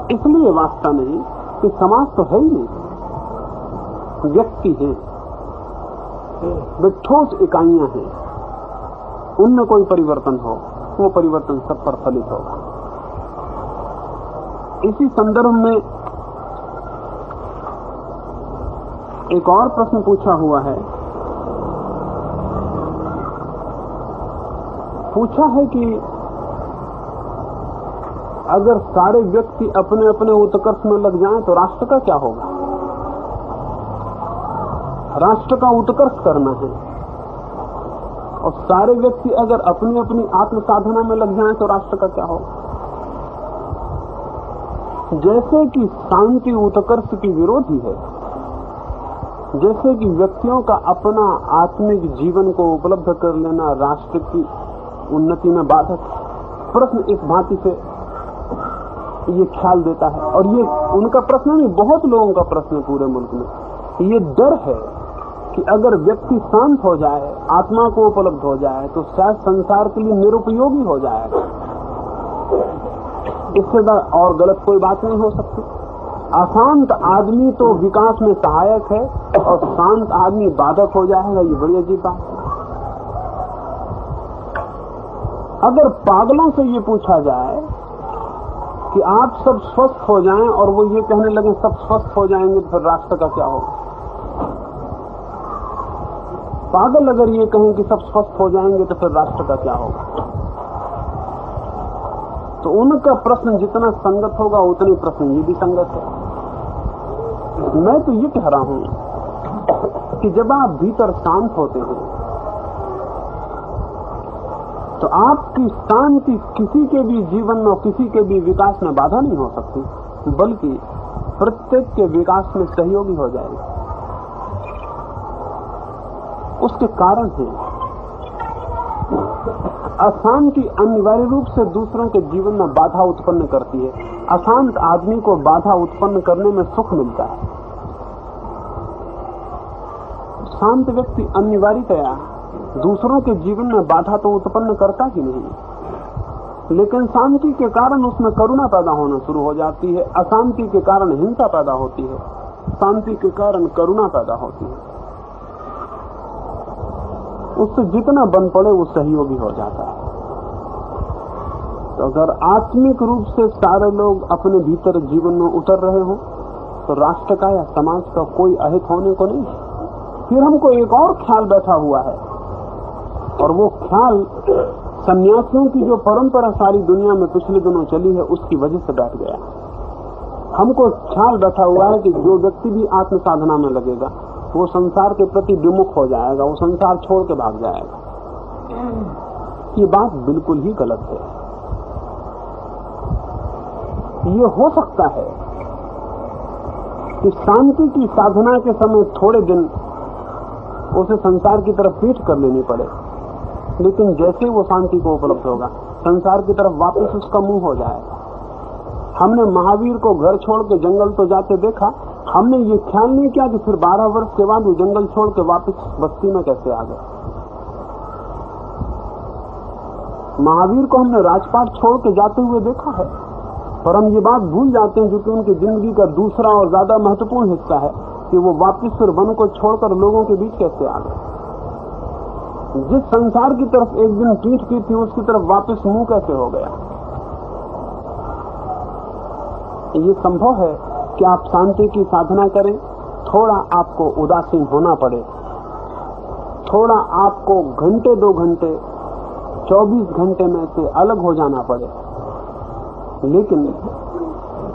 इसलिए वास्ता नहीं कि समाज तो है ही नहीं, व्यक्ति है, वे ठोस इकाइयां हैं, उनमें कोई परिवर्तन हो, वो परिवर्तन सब पर फलित होगा। इसी संदर्भ में एक और प्रश्न पूछा हुआ है, पूछा है कि अगर सारे व्यक्ति अपने अपने उत्कर्ष में लग जाएं तो राष्ट्र का क्या होगा? राष्ट्र का उत्कर्ष करना है, और सारे व्यक्ति अगर अपनी अपनी आत्म साधना में लग जाएं तो राष्ट्र का क्या होगा? जैसे कि शांति उत्कर्ष की विरोधी है, जैसे कि व्यक्तियों का अपना आत्मिक जीवन को उपलब्ध कर लेना राष्ट्र की उन्नति में बाधक, प्रश्न इस भांति से ये ख्याल देता है। और ये उनका प्रश्न नहीं, बहुत लोगों का प्रश्न है पूरे मुल्क में। ये डर है कि अगर व्यक्ति शांत हो जाए, आत्मा को उपलब्ध हो जाए, तो शायद संसार के लिए निरुपयोगी हो जाएगा। इससे और गलत कोई बात नहीं हो सकती। अशांत आदमी तो विकास में सहायक है और शांत आदमी बाधक हो जाएगा, ये बड़ी अजीब बात है। अगर पागलों से ये पूछा जाए कि आप सब स्वस्थ हो जाएं और वो ये कहने लगे सब स्वस्थ हो जाएंगे, तो फिर राष्ट्र का क्या होगा? पागल अगर ये कहें कि सब स्वस्थ हो जाएंगे तो फिर राष्ट्र का क्या होगा? तो उनका प्रश्न जितना संगत होगा उतनी प्रश्न ये भी संगत है। मैं तो ये कह रहा हूं कि जब आप भीतर शांत होते हैं तो आपकी शांति किसी के भी जीवन में, किसी के भी विकास में बाधा नहीं हो सकती, बल्कि प्रत्येक के विकास में सहयोगी हो जाएगी। उसके कारण है अशांति अनिवार्य रूप से दूसरों के जीवन में बाधा उत्पन्न करती है। अशांत आदमी को बाधा उत्पन्न करने में सुख मिलता है। शांत व्यक्ति अनिवार्यतया दूसरों के जीवन में बाधा तो उत्पन्न करता ही नहीं, लेकिन शांति के कारण उसमें करुणा पैदा होना शुरू हो जाती है। अशांति के कारण हिंसा पैदा होती है, शांति के कारण करुणा पैदा होती है। उससे जितना बन पड़े वो सहयोगी हो जाता है। तो अगर आत्मिक रूप से सारे लोग अपने भीतर जीवन में उतर रहे हो तो राष्ट्र का या समाज का कोई अहित होने को नहीं। फिर हमको एक और ख्याल बैठा हुआ है, और वो ख्याल सन्यासियों की जो परंपरा सारी दुनिया में पिछले दिनों चली है उसकी वजह से बैठ गया। हमको ख्याल बैठा हुआ है कि जो व्यक्ति भी आत्म साधना में लगेगा वो संसार के प्रति विमुख हो जाएगा, वो संसार छोड़ के भाग जाएगा। ये बात बिल्कुल ही गलत है। ये हो सकता है कि शांति की साधना के समय थोड़े दिन उसे संसार की तरफ पीठ कर लेनी पड़े, लेकिन जैसे वो शांति को उपलब्ध होगा संसार की तरफ वापस उसका मुंह हो जाएगा। हमने महावीर को घर छोड़ के जंगल तो जाते देखा, हमने ये ख्याल नहीं किया कि फिर 12 वर्ष के बाद वो जंगल छोड़ के वापस बस्ती में कैसे आ गए। महावीर को हमने राजपाट छोड़ के जाते हुए देखा है, पर हम ये बात भूल जाते हैं, जो कि उनकी जिंदगी का दूसरा और ज्यादा महत्वपूर्ण हिस्सा है, कि वो वापस फिर वन को छोड़कर लोगों के बीच कैसे आ गए। जिस संसार की तरफ एक दिन पीठ की थी उसकी तरफ वापस मुंह कैसे हो गया। ये संभव है कि आप शांति की साधना करें, थोड़ा आपको उदासीन होना पड़े, थोड़ा आपको घंटे 2 घंटे 24 घंटे में से अलग हो जाना पड़े, लेकिन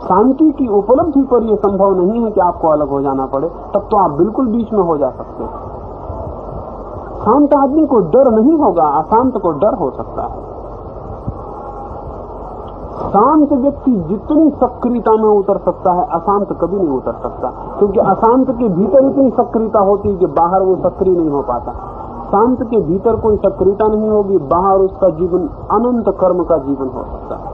शांति की उपलब्धि पर यह संभव नहीं है कि आपको अलग हो जाना पड़े। तब तो आप बिल्कुल बीच में हो जा सकते हैं। शांत आदमी को डर नहीं होगा, अशांत को डर हो सकता है। शांत व्यक्ति जितनी सक्रियता में उतर सकता है, अशांत कभी नहीं उतर सकता, क्योंकि अशांत के भीतर इतनी सक्रियता होती है कि बाहर वो सक्रिय नहीं हो पाता। शांत के भीतर कोई सक्रियता नहीं होगी, बाहर उसका जीवन अनंत कर्म का जीवन हो सकता है।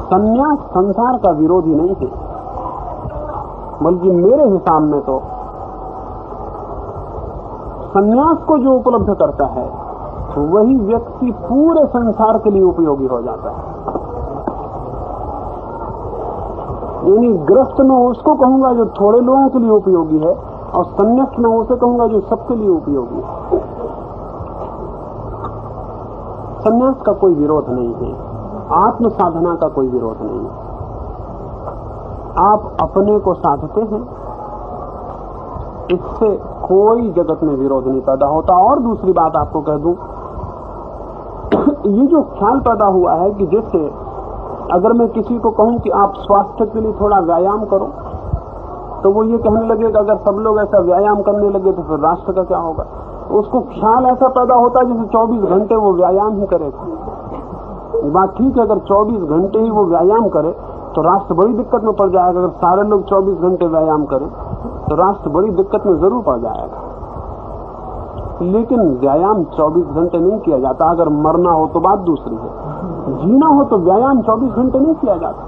संन्यास संसार का विरोधी नहीं है, बल्कि मेरे हिसाब में तो संन्यास को जो उपलब्ध करता है वही व्यक्ति पूरे संसार के लिए उपयोगी हो जाता है। यानी गृहस्थ में उसको कहूंगा जो थोड़े लोगों के लिए उपयोगी है, और संन्यास में उसे कहूंगा जो सबके लिए उपयोगी है। संन्यास का कोई विरोध नहीं है, आत्म साधना का कोई विरोध नहीं है। आप अपने को साधते हैं, इससे कोई जगत में विरोध नहीं पैदा होता। और दूसरी बात आपको कह दूं, ये जो ख्याल पैदा हुआ है कि जैसे अगर मैं किसी को कहूं कि आप स्वास्थ्य के लिए थोड़ा व्यायाम करो, तो वो ये कहने लगे कि अगर सब लोग ऐसा व्यायाम करने लगे तो फिर राष्ट्र का क्या होगा। उसको ख्याल ऐसा पैदा होता है जैसे 24 घंटे वो व्यायाम ही करेगा। ये बात ठीक है, अगर 24 घंटे ही वो व्यायाम करे तो राष्ट्र बड़ी दिक्कत में पड़ जाएगा। अगर सारे लोग 24 घंटे व्यायाम करें तो राष्ट्र बड़ी दिक्कत में जरूर पड़ जाएगा। लेकिन व्यायाम 24 घंटे नहीं किया जाता। अगर मरना हो तो बात दूसरी है, जीना हो तो व्यायाम 24 घंटे नहीं किया जाता।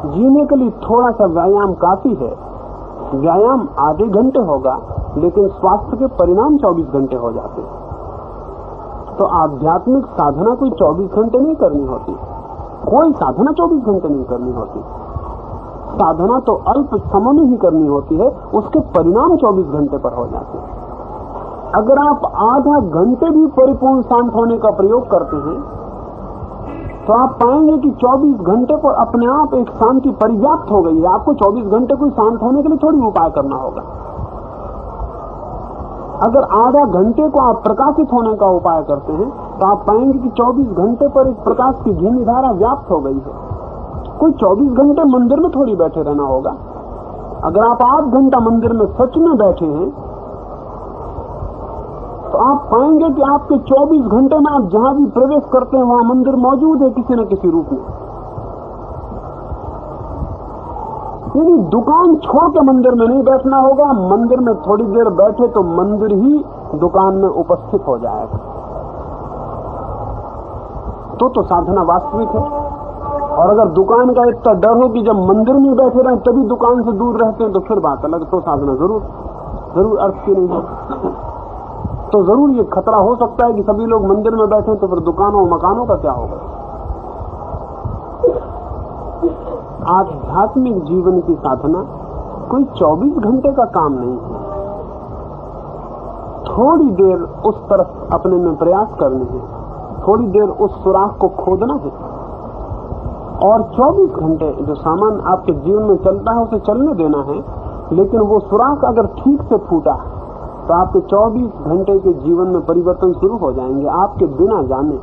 जीने के लिए थोड़ा सा व्यायाम काफी है। व्यायाम आधे घंटे होगा, लेकिन स्वास्थ्य के परिणाम 24 घंटे हो जाते। तो आध्यात्मिक साधना कोई 24 घंटे नहीं करनी होती, कोई साधना 24 घंटे नहीं करनी होती। साधना तो अल्प समय में ही करनी होती है, उसके परिणाम 24 घंटे पर हो जाते हैं। अगर आप आधा घंटे भी परिपूर्ण शांत होने का प्रयोग करते हैं तो आप पाएंगे कि 24 घंटे पर अपने आप एक शांति परिव्याप्त हो गई है। आपको 24 घंटे कोई शांत होने के लिए थोड़ी उपाय करना होगा। अगर आधा घंटे को आप प्रकाशित होने का उपाय करते हैं तो आप पाएंगे कि 24 घंटे पर एक प्रकाश की धीमी धारा व्याप्त हो गई है। कोई 24 घंटे मंदिर में थोड़ी बैठे रहना होगा। अगर आप 8 घंटा मंदिर में सच में बैठे हैं तो आप पाएंगे कि आपके 24 घंटे में आप जहां भी प्रवेश करते हैं वहां मंदिर मौजूद है किसी न किसी रूप में। यानी दुकान छोड़ के मंदिर में नहीं बैठना होगा, मंदिर में थोड़ी देर बैठे तो मंदिर ही दुकान में उपस्थित हो जाएगा। तो साधना वास्तविक है। और अगर दुकान का इतना डर हो कि जब मंदिर में बैठे रहे तभी दुकान से दूर रहते हैं तो फिर बात अलग, तो साधना जरूर अर्थ की नहीं है। तो जरूर ये खतरा हो सकता है कि सभी लोग मंदिर में बैठे तो फिर दुकानों और मकानों का क्या होगा। आध्यात्मिक जीवन की साधना कोई 24 घंटे का काम नहीं है। थोड़ी देर उस तरफ अपने में प्रयास करने है, थोड़ी देर उस सुराख को खोदना है, और 24 घंटे जो सामान आपके जीवन में चलता है उसे चलने देना है। लेकिन वो सुराख अगर ठीक से फूटा तो आपके 24 घंटे के जीवन में परिवर्तन शुरू हो जाएंगे आपके बिना जाने।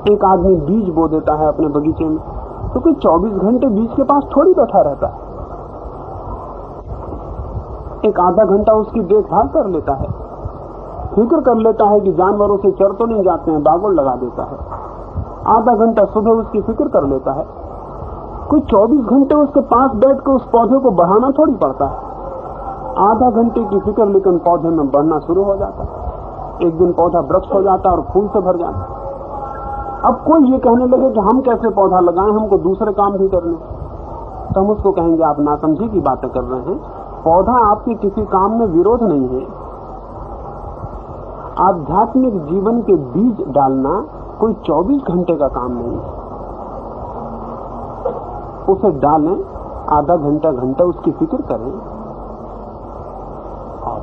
एक आदमी बीज बो देता है अपने बगीचे में, तो कोई 24 घंटे बीज के पास थोड़ी बैठा रहता है। एक आधा घंटा उसकी देखभाल कर लेता है, फिक्र कर लेता है कि जानवरों से चर तो नहीं जाते हैं, बागोड़ लगा देता है। आधा घंटा सुबह उसकी फिक्र कर लेता है। कोई 24 घंटे उसके पास बैठ कर उस पौधे को बढ़ाना थोड़ी पड़ता है। आधा घंटे की फिक्र, लेकिन पौधे में बढ़ना शुरू हो जाता है। एक दिन पौधा वृक्ष हो जाता है और फूल से भर जाता है। अब कोई ये कहने लगे कि हम कैसे पौधा लगाएं, हमको दूसरे काम भी करने, तो हम उसको कहेंगे आप नासमझी की बातें कर रहे हैं। पौधा आपके किसी काम में विरोध नहीं है। आध्यात्मिक जीवन के बीज डालना कोई 24 घंटे का काम नहीं है। उसे डालें, आधा घंटा घंटा उसकी फिक्र करें, और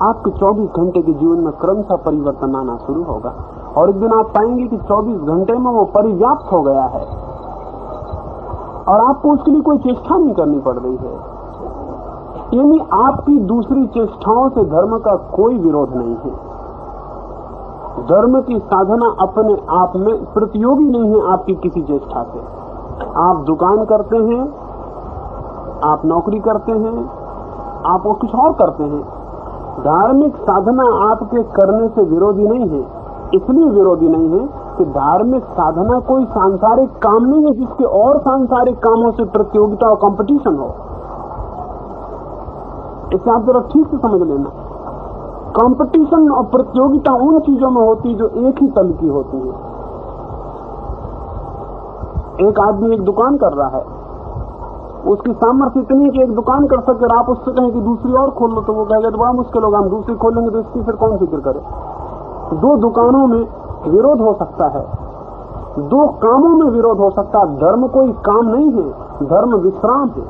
आपके 24 घंटे के जीवन में क्रमशः परिवर्तन आना शुरू होगा। और एक दिन आप पाएंगे कि 24 घंटे में वो परिव्याप्त हो गया है और आपको उसके लिए कोई चेष्टा नहीं करनी पड़ रही है। यानी आपकी दूसरी चेष्टाओं से धर्म का कोई विरोध नहीं है। धर्म की साधना अपने आप में प्रतियोगी नहीं है आपकी किसी चेष्टा से। आप दुकान करते हैं, आप नौकरी करते हैं, आप वो कुछ और करते हैं, धार्मिक साधना आपके करने से विरोधी नहीं है। इसलिए विरोधी नहीं है कि धार्मिक साधना कोई सांसारिक काम नहीं है जिसके और सांसारिक कामों से प्रतियोगिता और कंपटीशन हो। इसे आप जरा ठीक से समझ लेना। कंपटीशन और प्रतियोगिता उन चीजों में होती है जो एक ही तल की होती है। एक आदमी एक दुकान कर रहा है, उसकी सामर्थ्य इतनी है कि एक दुकान कर सके, और आप उससे कहें कि दूसरी और खोल लो, तो वो कहेगा तो बड़ा मुश्किल होगा, हम दूसरी खोलेंगे तो इसकी फिर कौन फिक्र करे। दो दुकानों में विरोध हो सकता है, दो कामों में विरोध हो सकता है। धर्म कोई काम नहीं है, धर्म विश्राम है।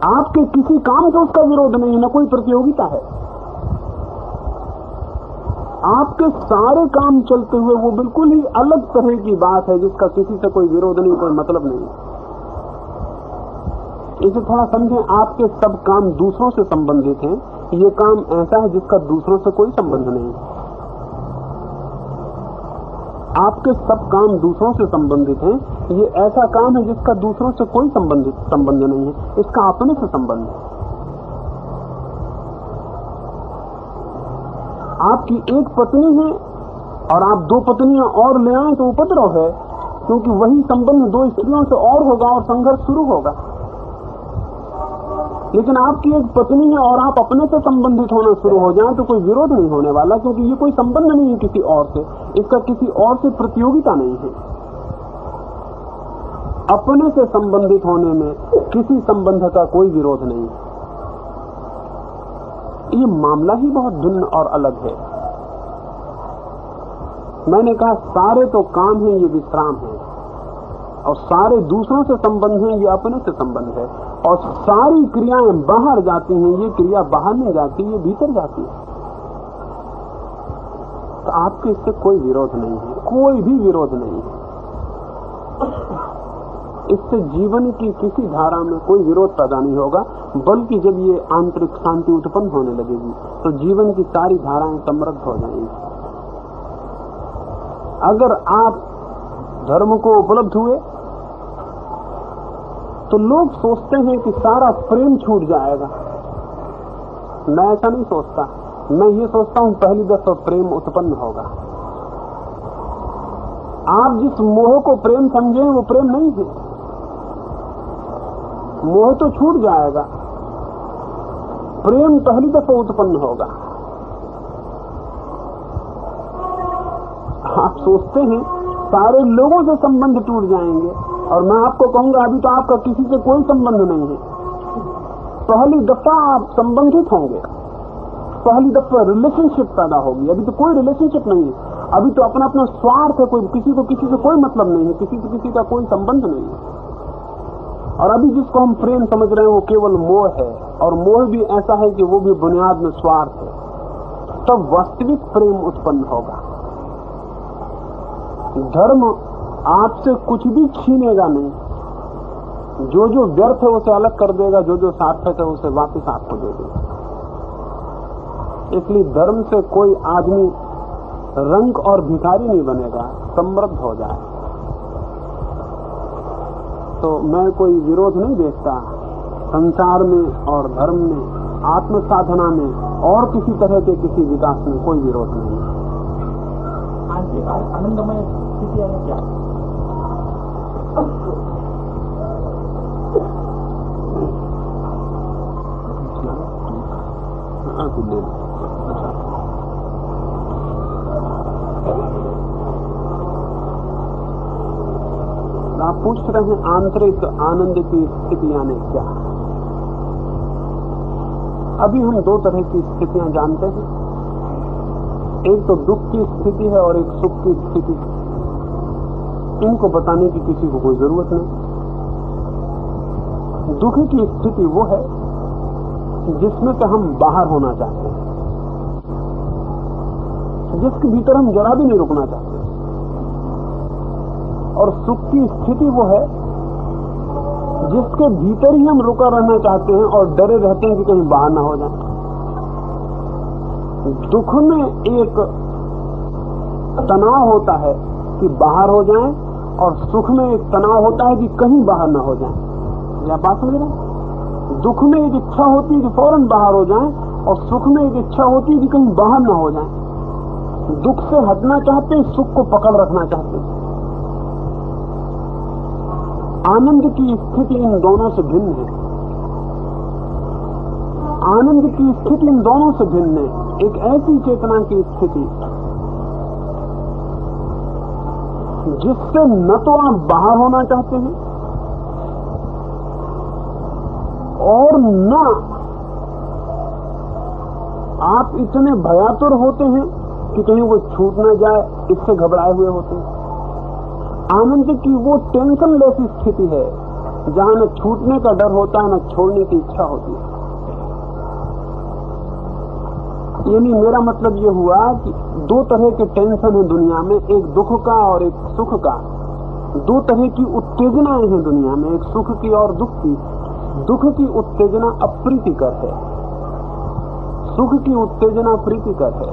आपके किसी काम से उसका विरोध नहीं है, न कोई प्रतियोगिता है। आपके सारे काम चलते हुए वो बिल्कुल ही अलग तरह की बात है जिसका किसी से कोई विरोध नहीं, कोई मतलब नहीं। इसे थोड़ा समझें। आपके सब काम दूसरों से संबंधित हैं। ये काम ऐसा है जिसका दूसरों से कोई संबंध नहीं। आपके सब काम दूसरों से संबंधित हैं। ये ऐसा काम है जिसका दूसरों से कोई संबंध नहीं है, इसका अपने से संबंध है। आपकी एक पत्नी है और आप दो पत्नियां और ले आए तो उपद्रव है, क्योंकि वही संबंध दो स्त्रियों से और होगा और संघर्ष शुरू होगा। लेकिन आपकी एक पत्नी है और आप अपने से संबंधित होना शुरू हो जाएं तो कोई विरोध नहीं होने वाला, क्योंकि ये कोई संबंध नहीं है किसी और से, इसका किसी और से प्रतियोगिता नहीं है। अपने से संबंधित होने में किसी संबंध का कोई विरोध नहीं। ये मामला ही बहुत भिन्न और अलग है। मैंने कहा सारे तो काम है, ये विश्राम है, और सारे दूसरों से संबंध है, ये अपने से संबंध है। और सारी क्रियाएं बाहर जाती हैं, ये क्रिया बाहर नहीं जाती, ये भीतर जाती है। तो आपके इससे कोई विरोध नहीं है, कोई भी विरोध नहीं है। इससे जीवन की किसी धारा में कोई विरोध पैदा नहीं होगा, बल्कि जब ये आंतरिक शांति उत्पन्न होने लगेगी तो जीवन की सारी धाराएं समृद्ध हो जाएंगी। अगर आप धर्म को उपलब्ध हुए तो लोग सोचते हैं कि सारा प्रेम छूट जाएगा। मैं ऐसा नहीं सोचता। मैं ये सोचता हूं पहली दफा प्रेम उत्पन्न होगा। आप जिस मोह को प्रेम समझे वो प्रेम नहीं है। मोह तो छूट जाएगा, प्रेम पहली दफा उत्पन्न होगा। आप सोचते हैं सारे लोगों से संबंध टूट जाएंगे, और मैं आपको कहूंगा अभी तो आपका किसी से कोई संबंध नहीं है। पहली दफा आप संबंधित होंगे, पहली दफा रिलेशनशिप पैदा होगी। अभी तो कोई रिलेशनशिप नहीं है, अभी तो अपना अपना स्वार्थ है, कोई किसी को किसी से कोई मतलब नहीं है, किसी से किसी का कोई संबंध नहीं है। और अभी जिसको हम प्रेम समझ रहे हैं वो केवल मोह है, और मोह भी ऐसा है कि वो भी बुनियाद में स्वार्थ है। तब वास्तविक प्रेम उत्पन्न होगा। धर्म आपसे कुछ भी छीनेगा नहीं, जो जो व्यर्थ है उसे अलग कर देगा, जो जो सार्थक है उसे वापस आपको दे देगा। इसलिए धर्म से कोई आदमी रंक और भिखारी नहीं बनेगा, समृद्ध हो जाए। तो मैं कोई विरोध नहीं देखता संसार में और धर्म में, आत्म साधना में और किसी तरह के किसी विकास में कोई विरोध नहीं है। आनंदमय स्थिति है क्या? आप पूछ रहे हैं आंतरिक आनंद की स्थिति यानी क्या? अभी हम दो तरह की स्थितियां जानते हैं, एक तो दुख की स्थिति है और एक सुख की स्थिति। इनको बताने की किसी को कोई जरूरत नहीं। दुख की स्थिति वो है जिसमें से हम बाहर होना चाहते हैं, जिसके भीतर हम जरा भी नहीं रुकना चाहते। और सुख की स्थिति वो है जिसके भीतर ही हम रुका रहना चाहते हैं और डरे रहते हैं कि कहीं बाहर ना हो जाए। दुख में एक तनाव होता है कि बाहर हो जाएं, और सुख में एक तनाव होता है कि कहीं बाहर ना हो जाएं। या बात समझ रहे हैं? दुख में एक इच्छा होती है कि फौरन बाहर हो जाएं, और सुख में एक इच्छा होती है कि कहीं बाहर ना हो जाएं। दुख से हटना चाहते हैं, सुख को पकड़ रखना चाहते हैं। आनंद की स्थिति इन दोनों से भिन्न है। आनंद की स्थिति इन दोनों से भिन्न है। एक ऐसी चेतना की स्थिति जिससे न तो आप बाहर होना चाहते हैं और न आप इतने भयातुर होते हैं कि कहीं वो छूट न जाए, इससे घबराए हुए होते हैं। आनंद की वो टेंशन लेस स्थिति है जहां न छूटने का डर होता है, न छोड़ने की इच्छा होती है। यानी मेरा मतलब ये हुआ कि दो तरह के टेंशन है दुनिया में, एक दुख का और एक सुख का। दो तरह की उत्तेजनाएं हैं दुनिया में, एक सुख की और दुख की। दुख की उत्तेजना अप्रीतिकर है, सुख की उत्तेजना प्रीतिकर है।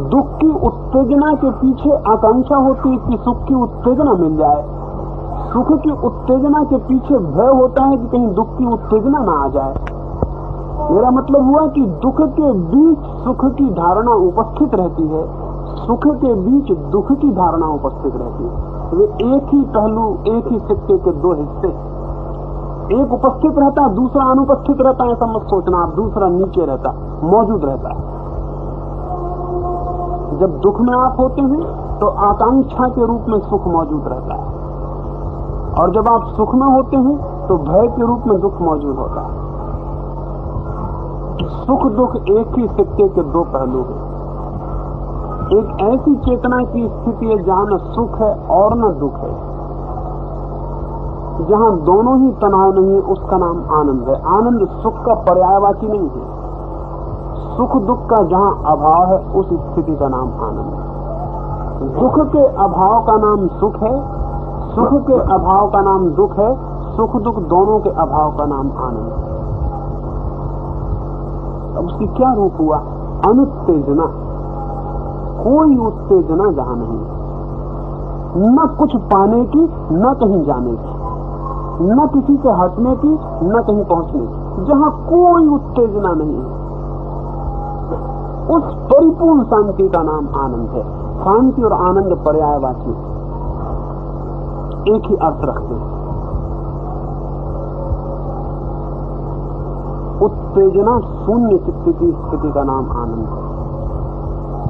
दुख की उत्तेजना के पीछे आकांक्षा होती है कि सुख की उत्तेजना मिल जाए। सुख की उत्तेजना के पीछे भय होता है कि कहीं दुख की उत्तेजना ना आ जाए। मेरा मतलब हुआ कि दुख के बीच सुख की धारणा उपस्थित रहती है, सुख के बीच दुख की धारणा उपस्थित रहती है। वे एक ही पहलू, एक ही सिक्के के दो हिस्से, एक उपस्थित रहता है, दूसरा अनुपस्थित रहता है। ऐसा मत सोचना आप, दूसरा नीचे रहता, मौजूद रहता है। जब दुख में आप होते हैं तो आकांक्षा के रूप में सुख मौजूद रहता है, और जब आप सुख में होते हैं तो भय के रूप में दुख मौजूद होता है। सुख दुख एक ही सिक्के के दो पहलू हैं। एक ऐसी चेतना की स्थिति है जहां न सुख है और न दुख है, जहां दोनों ही तनाव नहीं है, उसका नाम आनंद है। आनंद सुख का पर्यायवाची नहीं है। सुख दुख का जहां अभाव है, उस स्थिति का नाम आनंद है। दुख के अभाव का नाम सुख है, सुख के अभाव का नाम दुख है, सुख दुख दोनों के अभाव का नाम आनंद है। अब उसकी क्या रूप हुआ? अनुत्तेजना, कोई उत्तेजना जहां नहीं, न कुछ पाने की, न कहीं जाने की, न किसी से हटने की, न कहीं पहुंचने की, जहां कोई उत्तेजना नहीं है, उस परिपूर्ण शांति का नाम आनंद है। शांति और आनंद पर्यायवाची, एक ही अर्थ रखते हैं। उत्तेजना शून्य चित्त की स्थिति का नाम आनंद है।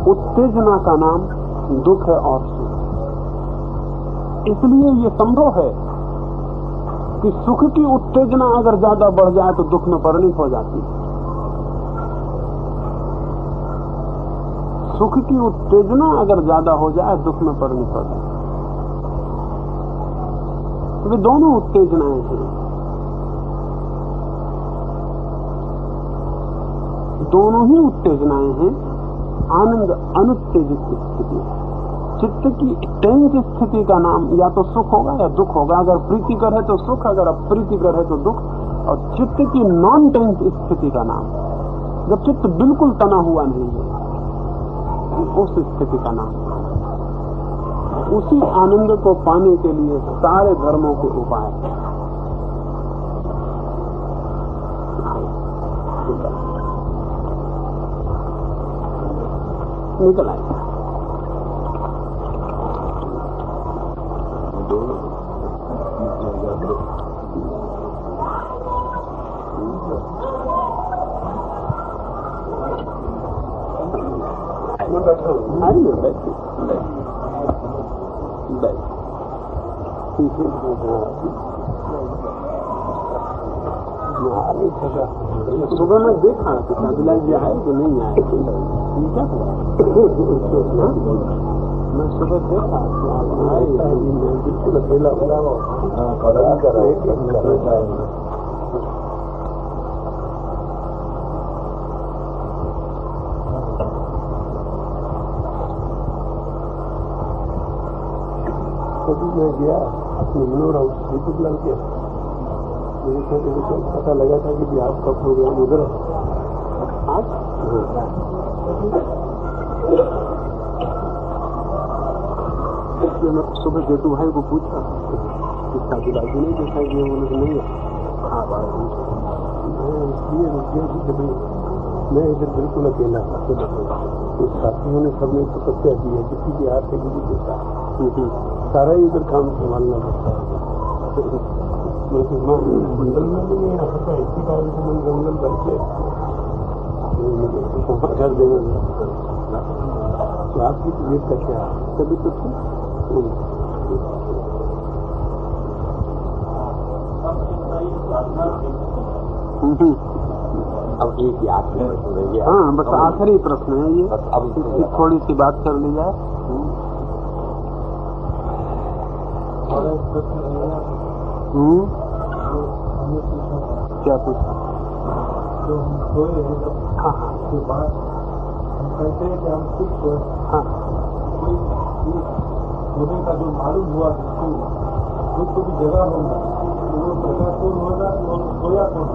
उत्तेजना का नाम दुख है और सुख। इसलिए ये संभव है कि सुख की उत्तेजना अगर ज्यादा बढ़ जाए तो दुख में परिणत हो जाती है। सुख की उत्तेजना अगर ज्यादा हो जाए दुख में परिणत हो जाए। वे दोनों उत्तेजनाएं हैं, दोनों ही उत्तेजनाएं हैं। आनंद अनुत्तेजित स्थिति, चित्त की टेंस स्थिति का नाम या तो सुख होगा या दुख होगा। अगर प्रीतिकर है तो सुख, अगर अप्रीतिकर है तो दुख। और चित्त की नॉन टेंस स्थिति का नाम, जब चित्त बिल्कुल तना हुआ नहीं है, उस स्थिति का नाम। उसी आनंद को पाने के लिए सारे धर्मों के उपाय निकल आए। आइए बैठिए, सुबह में देखा कि शादीलाल जी आए कि नहीं आए, क्या हुआ? मैं सुबह देखा आए, बिल्कुल अकेला मैं गया अपने मनोहर हाउस दीपकलाल के, मुझे पता लगा था कि बिहार का प्रोग्राम उधर आज। इसलिए मैं सुबह जेटू भाई को पूछा कि शादीलाल जी नहीं देखा कि उन्होंने नहीं इसलिए रुक गया कि भाई मैं इधर बिल्कुल अकेला था। तो साथियों ने सबने तपस्या की है किसी के हाथ से किसी के साथ सारा ही उधर काम संभालना पड़ता है। मंडल में भी नहीं आ सकता, इसी कारण से मंडल भर के कर देना। आपकी तबीयत का क्या तभी तो अब एक याद रही। हाँ, बस आखिरी प्रश्न है ये, अब इसकी थोड़ी सी बात कर ली जाए। क्या पूछा? जो हम सोए हाँ के बाद हम कहते हैं कि हम खुद सोए। हाँ, सोने का जो मालूम हुआ खुद को भी जगह होगा, वो जगह कौन होगा और सोया कौन?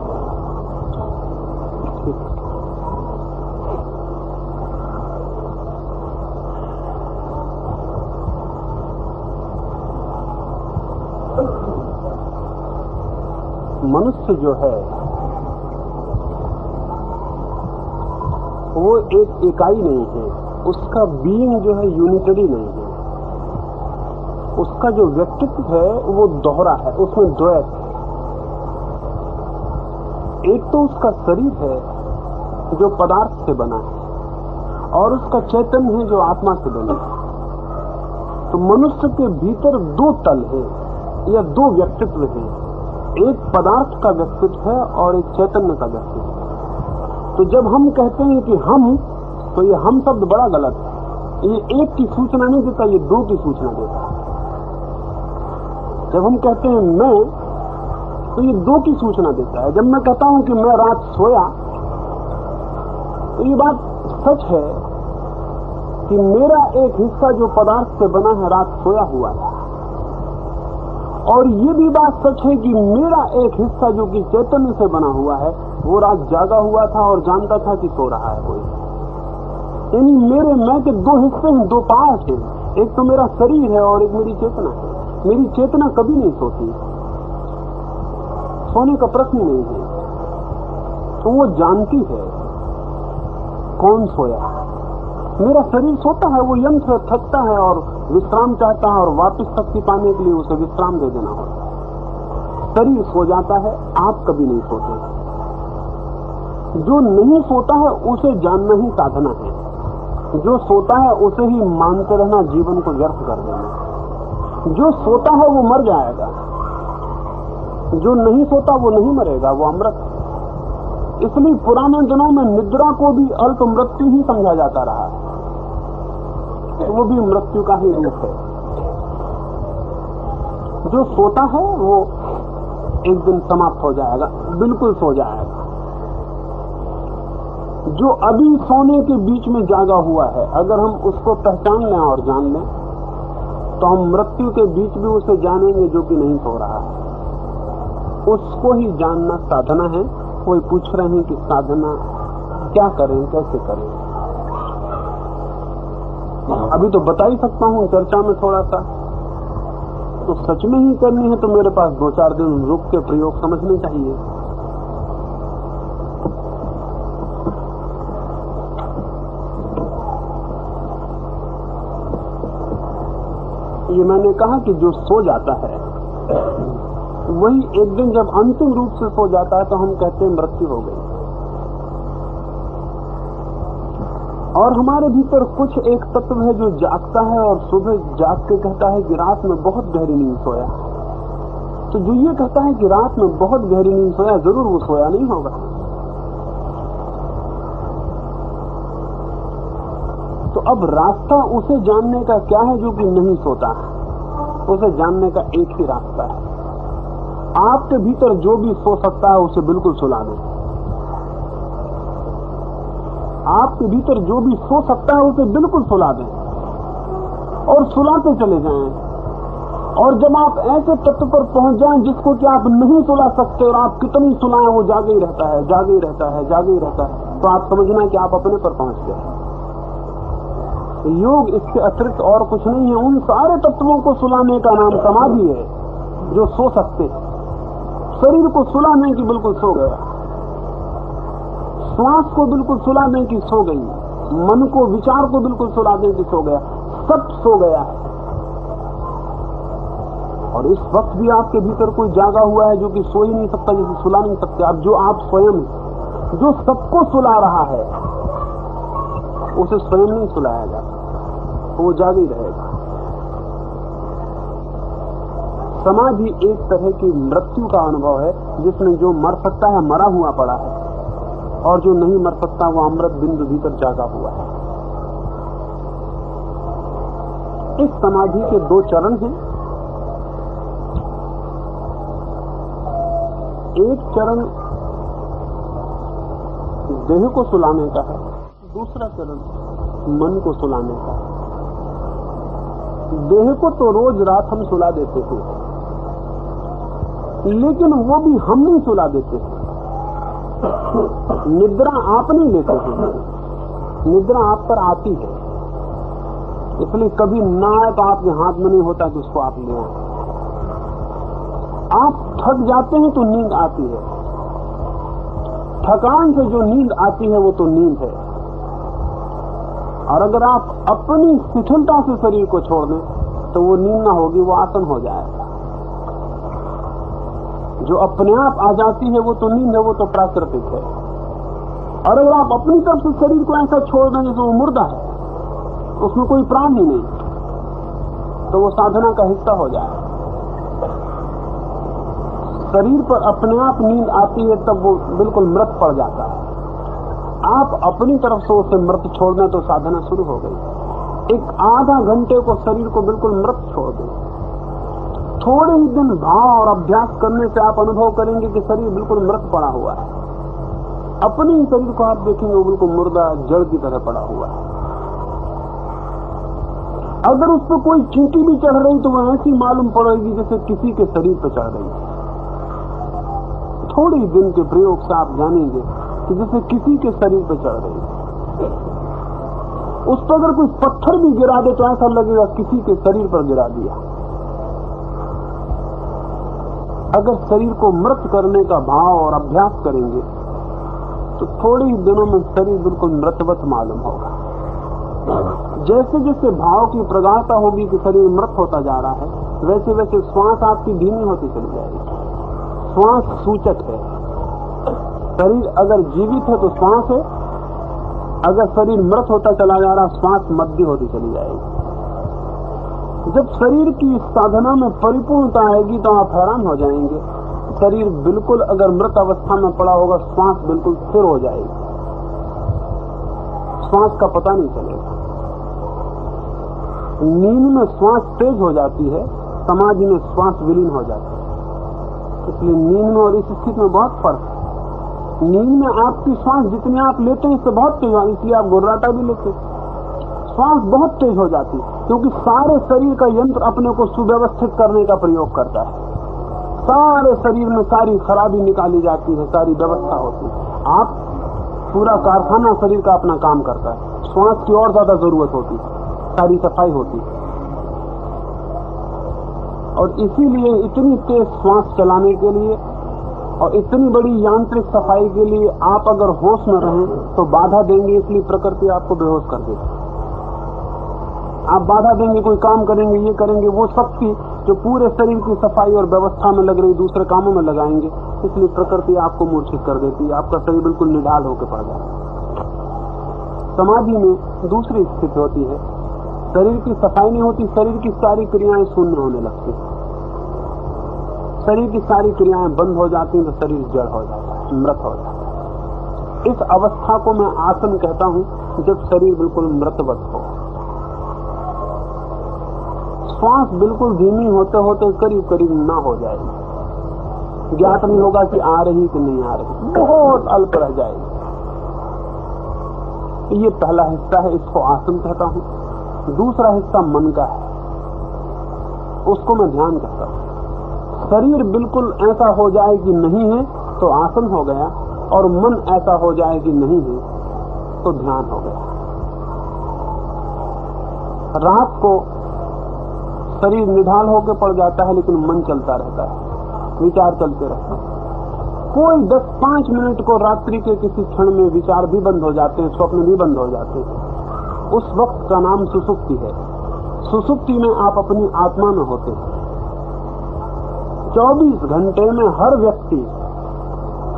मनुष्य जो है वो एक इकाई नहीं है, उसका बीइंग जो है यूनिटरी नहीं है, उसका जो व्यक्तित्व है वो दोहरा है, उसमें द्वैत है। एक तो उसका शरीर है जो पदार्थ से बना है और उसका चैतन्य है जो आत्मा से बना है। तो मनुष्य के भीतर दो तल है या दो व्यक्तित्व है, एक पदार्थ का व्यक्तित्व है और एक चैतन्य का व्यक्तित्व है। तो जब हम कहते हैं कि हम, तो ये हम शब्द बड़ा गलत है। ये एक की सूचना नहीं देता, ये दो की सूचना देता है। जब हम कहते हैं मैं, तो ये दो की सूचना देता है। जब मैं कहता हूं कि मैं रात सोया, तो ये बात सच है कि मेरा एक हिस्सा जो पदार्थ से बना है रात सोया हुआ है, और ये भी बात सच है कि मेरा एक हिस्सा जो कि चैतन्य से बना हुआ है वो रात जागा हुआ था और जानता था कि सो रहा है कोई। यानी मेरे मैं के दो हिस्से हैं, दो पार्ट हैं, एक तो मेरा शरीर है और एक मेरी चेतना है। मेरी चेतना कभी नहीं सोती, सोने का प्रश्न नहीं है, तो वो जानती है कौन सोया। मेरा शरीर सोता है, वो यंत्र थकता है और विश्राम चाहता है और वापस शक्ति पाने के लिए उसे विश्राम दे देना होता है। शरीर सो जाता है, आप कभी नहीं सोते। जो नहीं सोता है उसे जानना ही साधना है। जो सोता है उसे ही मानते रहना जीवन को व्यर्थ कर देना। जो सोता है वो मर जाएगा, जो नहीं सोता वो नहीं मरेगा, वो अमृत है। इसलिए पुराने दिनों में निद्रा को भी अल्प मृत्यु ही समझा जाता रहा, वो भी मृत्यु का ही रूप है। जो सोता है वो एक दिन समाप्त हो जाएगा, बिल्कुल सो जाएगा। जो अभी सोने के बीच में जागा हुआ है, अगर हम उसको पहचान लें और जान लें, तो हम मृत्यु के बीच भी उसे जानेंगे जो कि नहीं सो रहा है। उसको ही जानना साधना है। कोई पूछ रहे हैं कि साधना क्या करें, कैसे करें? अभी तो बता ही सकता हूं चर्चा में थोड़ा सा, तो सच में ही करनी है तो मेरे पास 2-4 दिन रुक के प्रयोग समझने चाहिए। ये मैंने कहा कि जो सो जाता है वही एक दिन जब अंतिम रूप से सो जाता है तो हम कहते हैं मृत्यु हो गई। और हमारे भीतर कुछ एक तत्व है जो जागता है और सुबह जाग के कहता है कि रात में बहुत गहरी नींद सोया। तो जो ये कहता है कि रात में बहुत गहरी नींद सोया, जरूर वो सोया नहीं होगा। तो अब रास्ता उसे जानने का क्या है जो कि नहीं सोता है? उसे जानने का एक ही रास्ता है, आपके भीतर जो भी सो सकता है उसे बिल्कुल सुला दें। आपके भीतर जो भी सो सकता है उसे बिल्कुल सुला दें और सुलाते चले जाएं। और जब आप ऐसे तत्व पर पहुंच जाएं जिसको कि आप नहीं सुला सकते और आप कितनी सुलाएं वो जागे ही रहता है, जागे ही रहता है, जागे ही रहता है, तो आप समझना कि आप अपने पर पहुंच गए। योग इसके अतिरिक्त और कुछ नहीं है। उन सारे तत्वों को सुलाने का नाम समाधि है जो सो सकते। शरीर को सुलाने की बिल्कुल सो गया, श्वास को बिल्कुल सुला दें कि सो गई, मन को विचार को बिल्कुल सुला दें कि सो गया, सब सो गया है। और इस वक्त भी आपके भीतर कोई जागा हुआ है जो कि सो ही नहीं सकता, जिसे सुला नहीं सकते। अब जो आप स्वयं जो सबको सुला रहा है उसे स्वयं नहीं सुलाया जाता, वो जाग ही रहेगा। समाधि एक तरह की मृत्यु का अनुभव है जिसमें जो मर सकता है मरा हुआ पड़ा है और जो नहीं मर सकता वो अमृत बिंदु भीतर जागा हुआ है। इस समाधि के 2 चरण हैं। एक चरण देह को सुलाने का है, दूसरा चरण मन को सुलाने का है। देह को तो रोज रात हम सुला देते थे, लेकिन वो भी हम नहीं सुला देते थे। निद्रा आप नहीं लेते थे, निद्रा आप पर आती है। इसलिए कभी ना आए तो आपके हाथ में नहीं होता कि उसको आप ले आए। आप थक जाते हैं तो नींद आती है, थकान से जो नींद आती है वो तो नींद है। और अगर आप अपनी शिथिलता से शरीर को छोड़ दें तो वो नींद ना होगी, वो आसन हो जाएगा। जो अपने आप आ जाती है वो तो नींद है, वो तो प्राकृतिक है। और अगर आप अपनी तरफ से शरीर को ऐसा छोड़ दें जैसे वो मुर्दा है, उसमें कोई प्राण ही नहीं, तो वो साधना का हिस्सा हो जाए। शरीर पर अपने आप नींद आती है तब वो बिल्कुल मृत पड़ जाता है। आप अपनी तरफ से उसे मृत छोड़ दें तो साधना शुरू हो गई। एक आधा घंटे को शरीर को बिल्कुल मृत छोड़ दें, थोड़े ही दिन भाव और अभ्यास करने से आप अनुभव करेंगे कि शरीर बिल्कुल मृत पड़ा हुआ है। अपने ही शरीर को आप देखेंगे वो बिल्कुल मुर्दा जड़ की तरह पड़ा हुआ है। अगर उस पर कोई चींटी भी चढ़ रही तो वह ऐसी मालूम पड़ेगी जैसे किसी के शरीर पर चढ़ रही। थोड़े ही दिन के प्रयोग से आप जानेंगे कि जैसे किसी के शरीर पर चढ़ रही। उस पर अगर कोई पत्थर भी गिरा दे तो ऐसा लगेगा किसी के शरीर पर गिरा दिया। अगर शरीर को मृत करने का भाव और अभ्यास करेंगे तो थोड़े ही दिनों में शरीर बिल्कुल मृतवत मालूम होगा। जैसे जैसे भाव की प्रगाढ़ता होगी कि शरीर मृत होता जा रहा है, वैसे वैसे श्वास आपकी धीमी होती चली जाएगी। श्वास सूचक है। शरीर अगर जीवित है तो श्वास है, अगर शरीर मृत होता चला जा रहा श्वास मध्य होती चली जाएगी। जब शरीर की साधना में परिपूर्णता आएगी तो आप हैरान हो जाएंगे। शरीर बिल्कुल अगर मृत अवस्था में पड़ा होगा, श्वास बिल्कुल स्थिर हो जाएगी, श्वास का पता नहीं चलेगा। नींद में श्वास तेज हो जाती है, समाधि में श्वास विलीन हो जाती है। इसलिए नींद में और इस स्थिति में बहुत फर्क है। नींद में आपकी श्वास जितनी आप लेते हैं इससे बहुत तेज हो, इसलिए आप गुर्राटा भी लेते हैं। श्वास बहुत तेज हो जाती है क्योंकि सारे शरीर का यंत्र अपने को सुव्यवस्थित करने का प्रयोग करता है। सारे शरीर में सारी खराबी निकाली जाती है, सारी व्यवस्था होती है। आप पूरा कारखाना शरीर का अपना काम करता है, श्वास की और ज्यादा जरूरत होती है। सारी सफाई होती है। और इसीलिए इतनी तेज श्वास चलाने के लिए और इतनी बड़ी यांत्रिक सफाई के लिए आप अगर होश में रहें तो बाधा देंगे, इसलिए प्रकृति आपको बेहोश कर देगी। आप बाधा देंगे, कोई काम करेंगे, ये करेंगे, वो शक्ति जो पूरे शरीर की सफाई और व्यवस्था में लग रही दूसरे कामों में लगाएंगे, इसलिए प्रकृति आपको मूर्छित कर देती है। आपका शरीर बिल्कुल निढाल होकर पड़ जाता है। समाधि में दूसरी स्थिति होती है, शरीर की सफाई नहीं होती, शरीर की सारी क्रियाएं शून्य होने लगती है। शरीर की सारी क्रियाएं बंद हो जाती हैं तो शरीर जड़ हो जाता है, मृत हो जाता है। इस अवस्था को मैं आसन कहता हूं, जब शरीर बिल्कुल मृतवत हो। श्वास बिल्कुल धीमी होते होते करीब करीब ना हो जाएगी, ज्ञात नहीं होगा कि आ रही कि नहीं आ रही, बहुत अल्प रह जाएगी। ये पहला हिस्सा है, इसको आसन कहता हूं। दूसरा हिस्सा मन का है, उसको मैं ध्यान कहता हूं। शरीर बिल्कुल ऐसा हो जाए कि नहीं है तो आसन हो गया, और मन ऐसा हो जाए कि नहीं है तो ध्यान हो गया। रात को शरीर निढाल होकर पड़ जाता है, लेकिन मन चलता रहता है, विचार चलते रहते हैं। कोई 10-5 मिनट को रात्रि के किसी क्षण में विचार भी बंद हो जाते हैं, स्वप्न भी बंद हो जाते हैं। उस वक्त का नाम सुसुप्ति है। सुसुप्ति में आप अपनी आत्मा में होते हैं। 24 घंटे में हर व्यक्ति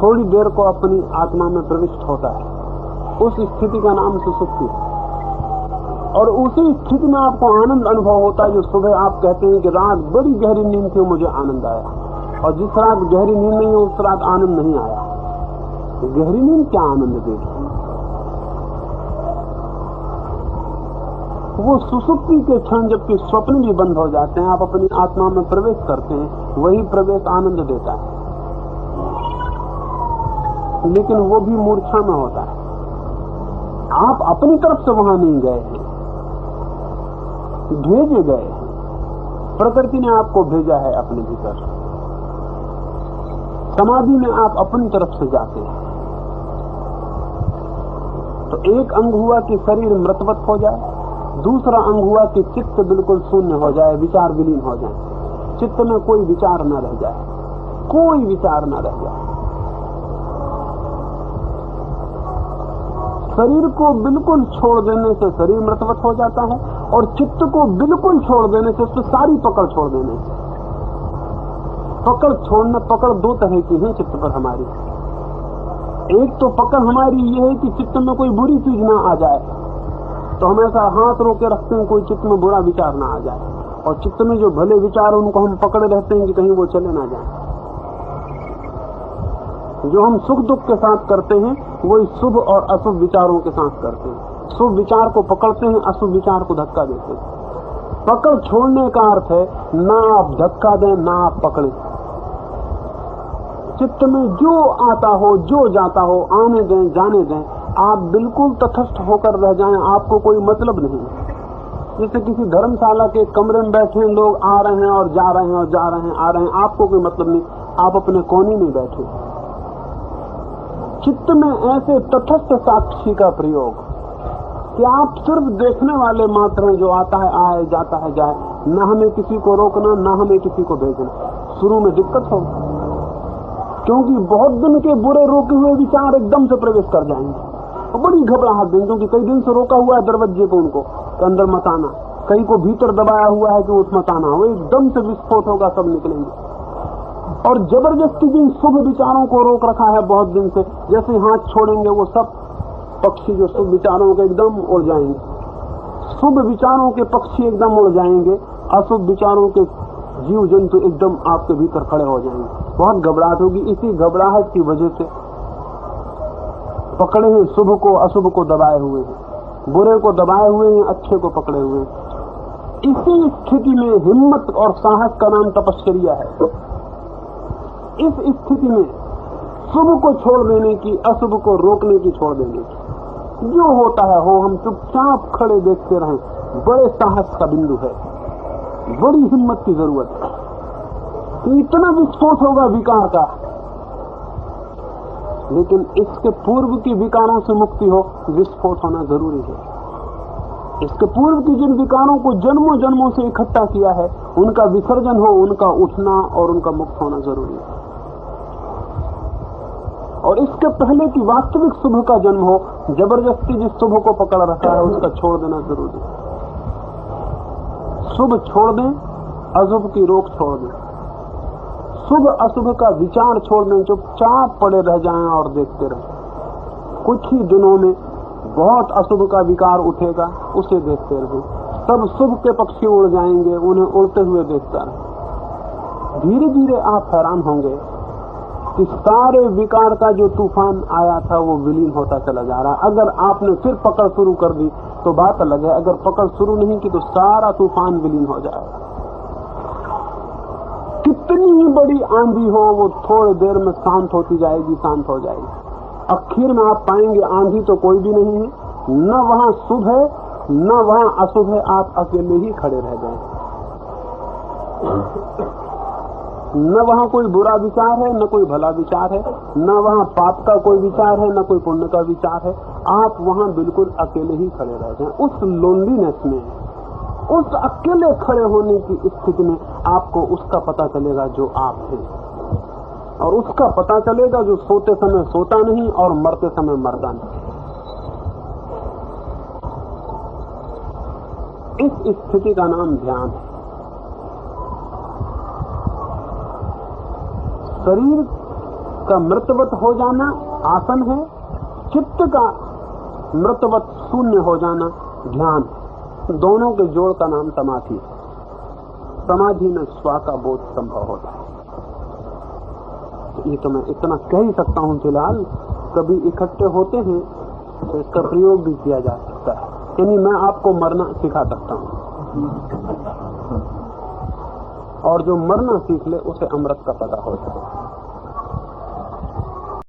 थोड़ी देर को अपनी आत्मा में प्रविष्ट होता है। उस स्थिति का नाम सुसुप्ति है। और उसी स्थिति में आपको आनंद अनुभव होता है, जो सुबह आप कहते हैं कि रात बड़ी गहरी नींद थी, मुझे आनंद आया। और जिस रात गहरी नींद नहीं है, उस रात आनंद नहीं आया। गहरी नींद क्या आनंद देगी? वो सुसुप्ति के क्षण, जबकि स्वप्न भी बंद हो जाते हैं, आप अपनी आत्मा में प्रवेश करते हैं, वही प्रवेश आनंद देता है। लेकिन वो भी मूर्छा में होता है। आप अपनी तरफ से वहां नहीं गए हैं, भेजे गए हैं। प्रकृति ने आपको भेजा है अपने भीतर। समाधि में आप अपनी तरफ से जाते हैं। तो एक अंग हुआ कि शरीर मृतवत हो जाए, दूसरा अंग हुआ कि चित्त बिल्कुल शून्य हो जाए, विचार विलीन हो जाए। चित्त में कोई विचार न रह जाए, कोई विचार न रह जाए। शरीर को बिल्कुल छोड़ देने से शरीर मृतवत हो जाता है, और चित्त को बिल्कुल छोड़ देने से, उससे सारी पकड़ छोड़ देने से। पकड़ छोड़ना, पकड़ दो तरह की है चित्त पर हमारी। एक तो पकड़ हमारी ये है कि चित्त में कोई बुरी चीज ना आ जाए, तो हम ऐसा हाथ रोके रखते हैं कोई चित्त में बुरा विचार ना आ जाए। और चित्त में जो भले विचार उनको हम पकड़े रहते हैं कि कहीं वो चले ना जाए। जो हम सुख दुख के साथ करते हैं वही शुभ और अशुभ विचारों के साथ करते हैं। शुभ विचार को पकड़ते हैं, अशुभ विचार को धक्का देते हैं। पकड़ छोड़ने का अर्थ है ना आप धक्का दें, ना आप पकड़ें। चित्त में जो आता हो, जो जाता हो, आने दें, जाने दें। आप बिल्कुल तटस्थ होकर रह जाएं, आपको कोई मतलब नहीं। जैसे किसी धर्मशाला के कमरे में बैठे लोग आ रहे हैं और जा रहे हैं और जा रहे हैं, आ रहे हैं, आपको कोई मतलब नहीं। आप अपने कोने में बैठे। चित्त में ऐसे तटस्थ साक्षी का प्रयोग कि आप सिर्फ देखने वाले मात्र हैं, जो आता है आए, जाता है जाए। न हमें किसी को रोकना, न हमें किसी को भेजना। शुरू में दिक्कत हो, क्योंकि बहुत दिन के बुरे रोके हुए विचार एकदम से प्रवेश कर जाएंगे, तो बड़ी घबराहट देंगे, क्योंकि कई दिन से रोका हुआ है दरवाजे को उनको तो अंदर मत आना। कई को भीतर दबाया हुआ है कि उस मत आना, वो एकदम से विस्फोट होगा, सब निकलेंगे। और जबरदस्ती जिन शुभ विचारों को रोक रखा है बहुत दिन से, जैसे हाथ छोड़ेंगे वो सब पक्षी जो शुभ विचारों के एकदम उड़ जाएंगे। शुभ विचारों के पक्षी एकदम उड़ जाएंगे, अशुभ विचारों के जीव जंतु एकदम आपके भीतर खड़े हो जाएंगे। बहुत घबराहट होगी। इसी घबराहट की वजह से पकड़े हैं, शुभ को अशुभ को दबाए हुए हैं, बुरे को दबाए हुए हैं, अच्छे को पकड़े हुए हैं। इसी स्थिति में हिम्मत और साहस का नाम तपश्चर्या है। इस स्थिति में शुभ को छोड़ देने की, अशुभ को रोकने की, छोड़ देने की, जो होता है हो, हम चुपचाप खड़े देखते रहें, बड़े साहस का बिंदु है, बड़ी हिम्मत की जरूरत है। तो इतना विस्फोट होगा विकार का, लेकिन इसके पूर्व की विकारों से मुक्ति हो, विस्फोट होना जरूरी है। इसके पूर्व की जिन विकारों को जन्मों जन्मों से इकट्ठा किया है, उनका विसर्जन हो, उनका उठना और उनका मुक्त होना जरूरी है। और इसके पहले की वास्तविक शुभ का जन्म हो, जबरदस्ती जिस शुभ को पकड़ रखा है उसका छोड़ देना जरूरी है। शुभ छोड़ दें, अशुभ की रोक छोड़ दें, शुभ अशुभ का विचार छोड़ दें, चुपचाप पड़े रह जाएं और देखते रहें। कुछ ही दिनों में बहुत अशुभ का विकार उठेगा, उसे देखते रहें। सब शुभ के पक्षी उड़ जाएंगे, उन्हें उड़ते हुए देखता रहें। धीरे धीरे आप हैरान होंगे कि सारे विकार का जो तूफान आया था वो विलीन होता चला जा रहा है। अगर आपने फिर पकड़ शुरू कर दी तो बात अलग है, अगर पकड़ शुरू नहीं की तो सारा तूफान विलीन हो जाएगा। कितनी ही बड़ी आंधी हो, वो थोड़ी देर में शांत होती जाएगी, शांत हो जाएगी। आखिर में आप पाएंगे आंधी तो कोई भी नहीं है, न वहां शुभ है न वहां अशुभ है, आप अकेले ही खड़े रह गए। न वहां कोई बुरा विचार है, न कोई भला विचार है, न वहां पाप का कोई विचार है, न कोई पुण्य का विचार है। आप वहां बिल्कुल अकेले ही खड़े रह गए। उस लोनलीनेस में, उस अकेले खड़े होने की स्थिति में आपको उसका पता चलेगा जो आप हैं, और उसका पता चलेगा जो सोते समय सोता नहीं और मरते समय मरता नहीं। इस स्थिति का नाम ध्यान है। शरीर का मृतवत हो जाना आसन है, चित्त का मृतवत शून्य हो जाना ध्यान। दोनों के जोड़ का नाम समाधि। समाधि में स्व का बोध संभव होता है। ये तो मैं इतना कह ही सकता हूं फिलहाल। कभी इकट्ठे होते हैं तो इसका प्रयोग भी किया जा सकता है, यानी मैं आपको मरना सिखा सकता हूं, और जो मरना सीख ले उसे अमृत का पता हो जाए।